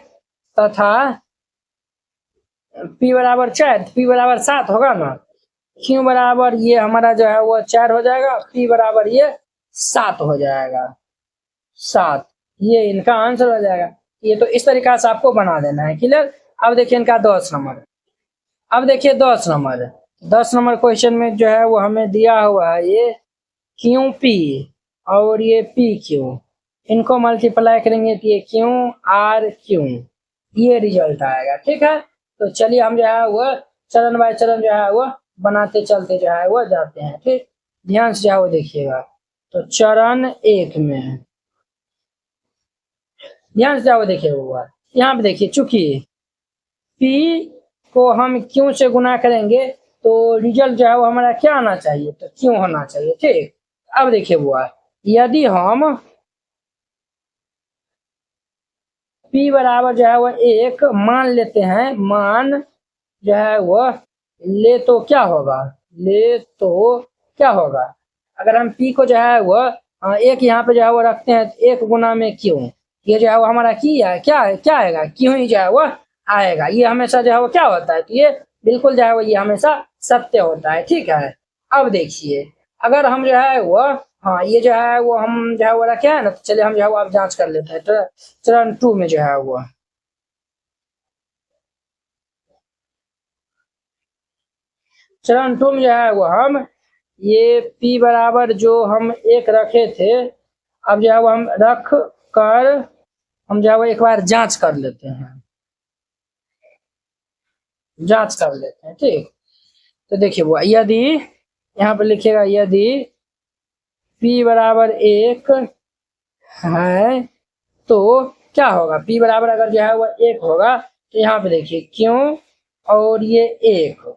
तथा P बराबर 4 P बराबर 7 होगा ना। Q बराबर ये हमारा जो है वो 4 हो जाएगा, P बराबर ये 7 हो जाएगा, 7, ये इनका आंसर हो जाएगा। ये तो इस तरीका से आपको बना देना है, क्लियर। अब देखिए इनका 10 नंबर, अब देखिए 10 नंबर क्वेश्चन में जो है वो हमें दिया हुआ है ये क्यू पी और ये पी क्यू, इनको मल्टीप्लाई करेंगे तो ये क्यू आर क्यू, ये रिजल्ट आएगा, ठीक है। तो चलिए हम जो है वो चरण बाय चरण जो है वो बनाते चलते जो है वो जाते हैं, ठीक। ध्यान से जो है वो देखिएगा। तो चरण 1 में ध्यान से जो है वो देखिए हुआ, यहाँ पे देखिए चूंकि P को हम क्यों से गुना करेंगे तो रिजल्ट जो है वो हमारा क्या आना चाहिए तो क्यों होना चाहिए, ठीक। अब देखिए बुआ यदि हम P बराबर जो है वो 1 मान लेते हैं, मान जो है वो ले तो क्या होगा, ले तो क्या होगा, अगर हम P को जो है वो 1 यहाँ पे जो है वो रखते हैं तो 1 गुना में क्यों, ये जो है वो हमारा की है क्या क्या आएगा क्यों ही जो है वो आएगा। ये हमेशा जो है वो क्या होता है तो ये बिल्कुल जो है वो ये हमेशा सत्य होता है, ठीक है। अब देखिए अगर हम जो है वो हाँ ये जो है वो हम जो है वो रखे है ना, तो चलिए हम जो है वो अब जांच कर लेते हैं। तो चरण 2 में जो है वो चरण 2 में जो है वो हम ये P बराबर जो हम 1 रखे थे, अब जो है वो हम रख कर हम जो है वो एक बार जांच कर लेते हैं, जांच कर लेते हैं, ठीक। तो देखिए वो यदि यहाँ पे लिखिएगा यदि P बराबर 1 है तो क्या होगा, P बराबर अगर जो है वो 1 होगा तो यहाँ पे देखिए क्यों और ये 1,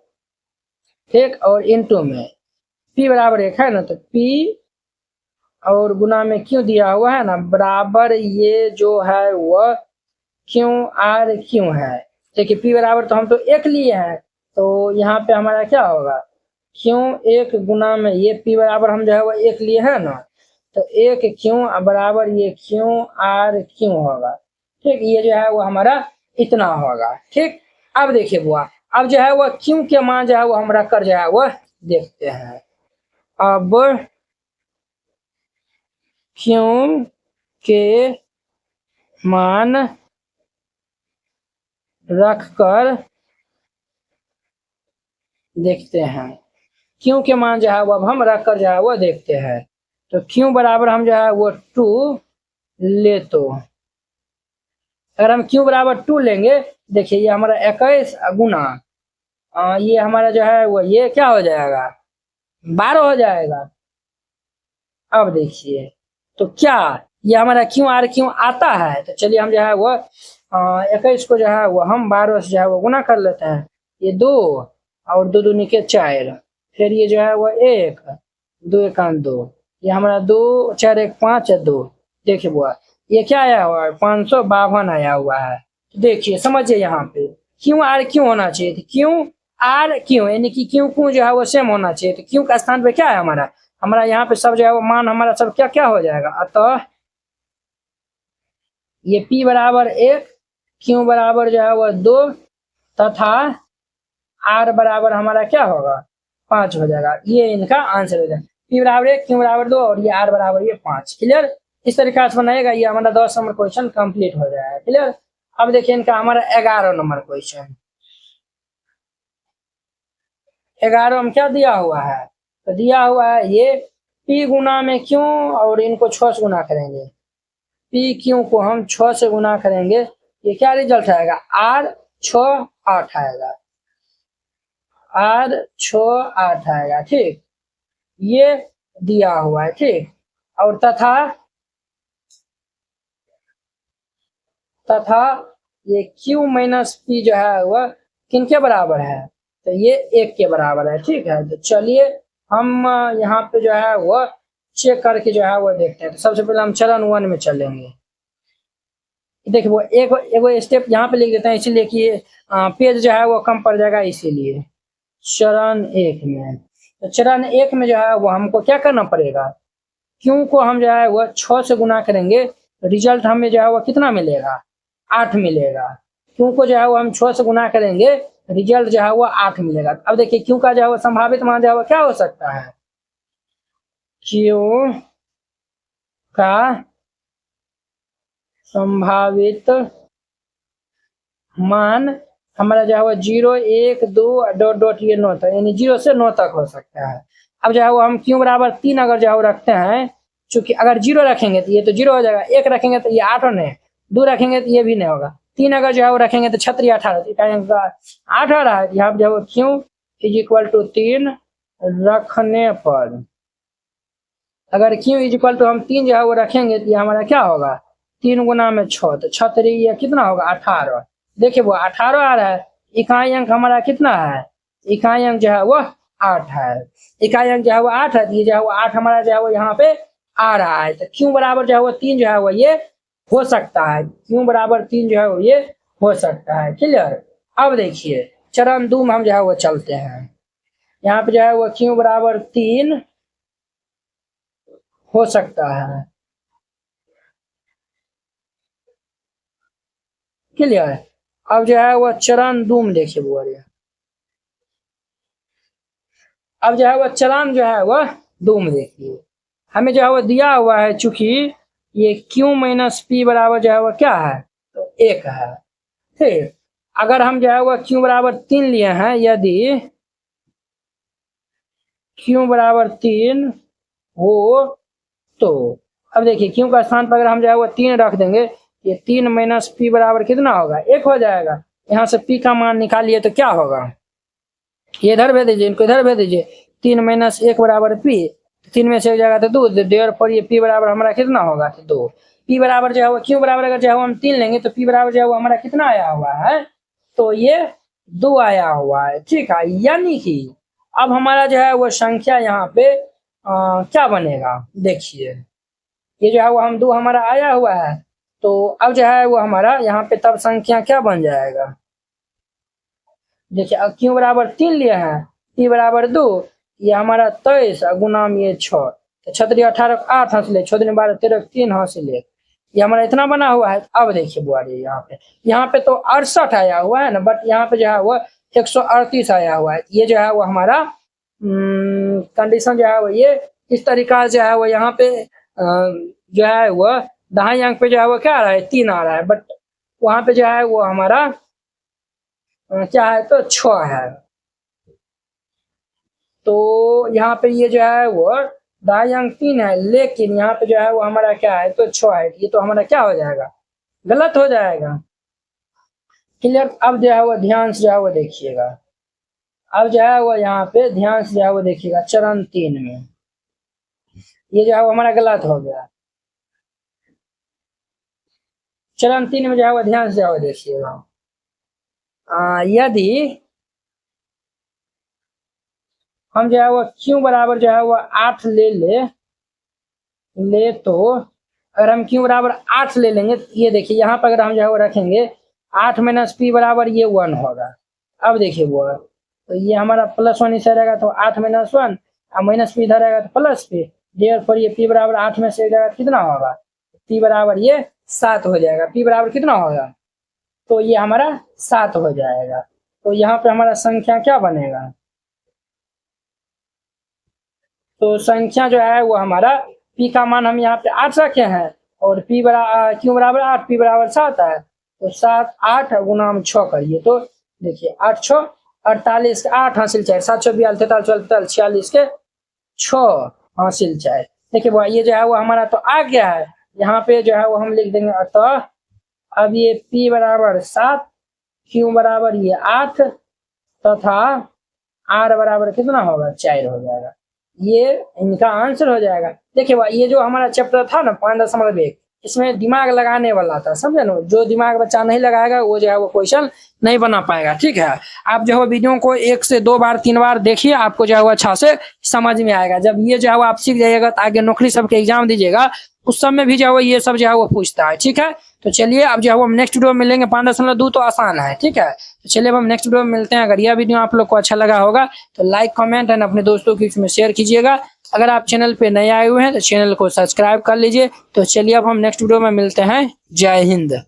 ठीक, और इनटू में P बराबर 1 है ना तो P और गुना में क्यों दिया हुआ है ना बराबर ये जो है वो क्यों आर क्यों है। देखिए P बराबर तो हम तो 1 लिए हैं तो यहाँ पे हमारा क्या होगा क्यों 1 गुना में ये P बराबर हम जो है वो 1 लिए हैं ना, तो 1 क्यों बराबर ये क्यों आर क्यों होगा, ठीक। ये जो है वो हमारा इतना होगा, ठीक। अब देखिए बुआ अब जो है वो क्यों के मान जो है वो हम रख कर जो है वो देखते हैं। अब क्यों के मान रख कर देखते हैं, क्यों के मान जो है वो अब हम रख कर जो है वो देखते हैं। तो क्यों बराबर हम जो है वो 2 ले तो अगर हम क्यों बराबर 2 लेंगे, देखिए ये हमारा 21 गुना ये हमारा जो है वो ये क्या हो जाएगा 12 हो जाएगा। अब देखिए तो क्या ये हमारा क्यों आर क्यों आता है, तो चलिए हम जो है वो 21 को जो है वो हम 12 से जो है वो गुना कर लेते हैं, ये 2 और 2 दूनी के 4, फिर ये जो है वो 1 2 1 2, ये हमारा 2 4 1 5 है 2। देखिए बुआ ये क्या आया हुआ है 552 आया हुआ है। तो देखिए समझिए यहाँ पे क्यों आर क्यों होना चाहिए, क्यों आर क्यों यानी कि क्यों क्यों जो है वो सेम होना चाहिए। तो क्यों का स्थान पे क्या है हमारा हमारा यहाँ पे सब जो है वो मान हमारा सब क्या क्या हो जाएगा। अतः ये P बराबर 1 क्यू बराबर जो है वह 2 तथा आर बराबर हमारा क्या होगा 5 हो जाएगा। ये इनका आंसर हो जाएगा। पी बराबर 1, क्यू बराबर 2 और ये आर बराबर ये 5। क्लियर। इस तरीके से बनाएगा, ये हमारा 10 नंबर क्वेश्चन कंप्लीट हो जाएगा। क्लियर। अब देखिए इनका हमारा 11 नंबर क्वेश्चन। 11 में क्या दिया हुआ है, तो दिया हुआ है ये पी गुना में क्यू और इनको 6 से गुना करेंगे। पी क्यू को हम 6 से गुना करेंगे, ये क्या रिजल्ट आएगा आर 6 8 आएगा। आर 6 8 आएगा। ठीक, ये दिया हुआ है। ठीक, और तथा ये Q माइनस P जो है वह किनके बराबर है, तो ये 1 के बराबर है। ठीक है, तो चलिए हम यहाँ पे जो है वह चेक करके जो है वह देखते हैं। तो सबसे पहले हम चरण 1 में चलेंगे। देखिए वो एक स्टेप यहाँ पे लिख देते हैं, इसलिए कि पेज जो है वो कम पड़ जाएगा, इसीलिए चरण 1 में। तो चरण 1 में जो है वो हमको क्या करना पड़ेगा, क्यू को हम जो है वह 6 से गुना करेंगे, रिजल्ट हमें जो है वह कितना मिलेगा 8 मिलेगा। क्यू को जो है वो हम 6 से गुना करेंगे, रिजल्ट जो है वो 8 मिलेगा। अब देखिए क्यू का जो है वो संभावित मान जो है वो क्या हो सकता है, क्यू का संभावित मान हमारा जो है वो 0 1 2 डॉट डॉट ये 9 तक, यानी 0 से 9 तक हो सकता है। अब जो है वो हम क्यू बराबर 3 अगर जो है वो रखते हैं, चूंकि अगर 0 रखेंगे तो ये तो 0 हो जाएगा, 1 रखेंगे तो ये 8 नहीं, 2 रखेंगे तो ये भी नहीं होगा, 3 अगर जो है वो रखेंगे तो 6 18 8 आ रहा है। यहाँ पे जो है क्यू इज इक्वल टू 3 रखने पर, अगर क्यू इज इक्वल टू हम 3 जो है वो रखेंगे तो ये हमारा क्या होगा 3 गुना में 6, तो 6 3 ये कितना होगा 18। देखिए वो 18 आ रहा है। इकाई अंक हमारा कितना है, इकाई अंक जो है वो 8 है। इकाई अंक जो है वो 8 है, ये जो है वो 8 हमारा जो है वो यहाँ पे आ रहा है। तो क्यू बराबर जो है वो 3 जो है वो ये हो सकता है, क्यू बराबर 3 जो है वो ये हो सकता है। क्लियर। अब देखिए चरण 2 में हम जो है वो चलते हैं। यहाँ पे जो है वो क्यू बराबर 3 हो सकता है। क्लियर। अब जो है वो चरण 2 में देखिए बोलिए, अब जो है वो चरण जो है वह 2 में देखिए, हमें जो है वो दिया हुआ है, चूंकि ये Q माइनस P बराबर जो है वो क्या है तो 1 है। ठीक, अगर हम जो है वो Q बराबर 3 लिए हैं, यदि Q बराबर 3 हो तो अब देखिए Q का स्थान पर अगर हम जो है वो 3 रख देंगे, ये 3 माइनस P बराबर कितना होगा 1 हो जाएगा। यहाँ से P का मान निकालिए तो क्या होगा, ये इधर भेज दीजिए, इनको इधर भेज दीजिए। 3 माइनस 1 बराबर P, 3 में से एक जाएगा तो 2, देर पर ये P बराबर हमारा कितना होगा तो 2। P बराबर जो है वो Q बराबर अगर जो है हम 3 लेंगे तो P बराबर जो है वो हमारा कितना आया हुआ है, तो ये 2 आया हुआ है। ठीक है, यानी कि अब हमारा जो है वो संख्या यहाँ पे क्या बनेगा, देखिए ये जो है वो हम 2 हमारा आया हुआ है, तो अब जो है वो हमारा यहाँ पे तब संख्या क्या बन जाएगा, देखिए Q बराबर 3 लिए हैं, P बराबर 2, ये हमारा 23 गुना में ये 6, तो 6 18 8 हासिल, 6 12 13 3 हासिल, ये हमारा इतना बना हुआ है। अब देखिए बुआरी यहाँ पे तो 68 आया हुआ है ना, बट यहाँ पे जो है वो 138 आया हुआ है। ये जो है वो हमारा कंडीशन जो है वो ये इस तरीका से जो है वो यहाँ पे जो है वो दहाई अंक पे जो है वो क्या आ रहा है 3 आ रहा है, बट वहां पे जो है वो हमारा क्या है तो 6 है। तो यहाँ पे ये जो है वो दहाई अंक 3 है, लेकिन यहाँ पे जो है वो हमारा क्या है तो 6 है, ये तो हमारा क्या हो जाएगा गलत हो जाएगा। क्लियर। अब जो है वो ध्यान से जो है वो देखिएगा, अब जो है वो यहाँ पे ध्यान से जो है वो देखिएगा चरण 3 में ये जो है वो हमारा गलत हो गया। चरण 3 में जो है वो ध्यान से जो है वो देखिएगा, यदि हम जो है वो Q बराबर जो है वो 8 ले तो अगर हम Q बराबर 8 ले लेंगे, ये देखिए यहाँ पर अगर हम जो है वो रखेंगे 8 माइनस P बराबर ये 1 होगा। अब देखिए वो तो ये हमारा +1 इसे रहेगा, तो 8 माइनस 1 और माइनस P इधर रहेगा तो प्लस P, देयर पर ये P बराबर 8 में से एक जाएगा कितना होगा, P बराबर ये 7 हो जाएगा। P बराबर कितना होगा तो ये हमारा 7 हो जाएगा। तो यहाँ पे हमारा संख्या क्या बनेगा, तो संख्या जो है वो हमारा p का मान हम यहाँ पे 8 रखे हैं और p बराबर q बराबर 8, p बराबर 7 है। तो 7 8 गुना हम 6 करिए तो देखिए 8 6 48 के 8 हासिल 4, 7 6 42 43 44 46 के 6 हासिल 4। देखिए वो ये जो है वो हमारा तो आ गया है। यहाँ पे जो है वो हम लिख देंगे अतः अब ये p बराबर 7, q बराबर ये 8 तथा r बराबर कितना होगा 4 हो जाएगा। ये इनका आंसर हो जाएगा। देखिए ये जो हमारा चैप्टर था ना 5.1, इसमें दिमाग लगाने वाला था, समझे ना। जो दिमाग बच्चा नहीं लगाएगा वो जो है वो क्वेश्चन नहीं बना पाएगा। ठीक है, आप जो है वीडियो को 1 से 2 बार 3 बार देखिए, आपको जो है वो अच्छा से समझ में आएगा। जब ये जो है वो आप सीख जाइएगा तो आगे नौकरी सबके एग्जाम दीजिएगा, उस समय भी जो है वो ये सब जो है वो पूछता है। ठीक है, तो चलिए अब जो है वो हम नेक्स्ट वीडियो में मिलेंगे। 5.2 तो आसान है। ठीक है, तो चलिए अब हम नेक्स्ट वीडियो में मिलते हैं। अगर यह वीडियो आप लोग को अच्छा लगा होगा तो लाइक कमेंट एंड अपने दोस्तों के बीच में शेयर कीजिएगा। अगर आप चैनल पे नए आए हुए हैं तो चैनल को सब्सक्राइब कर लीजिए। तो चलिए अब हम नेक्स्ट वीडियो में मिलते हैं। जय हिंद।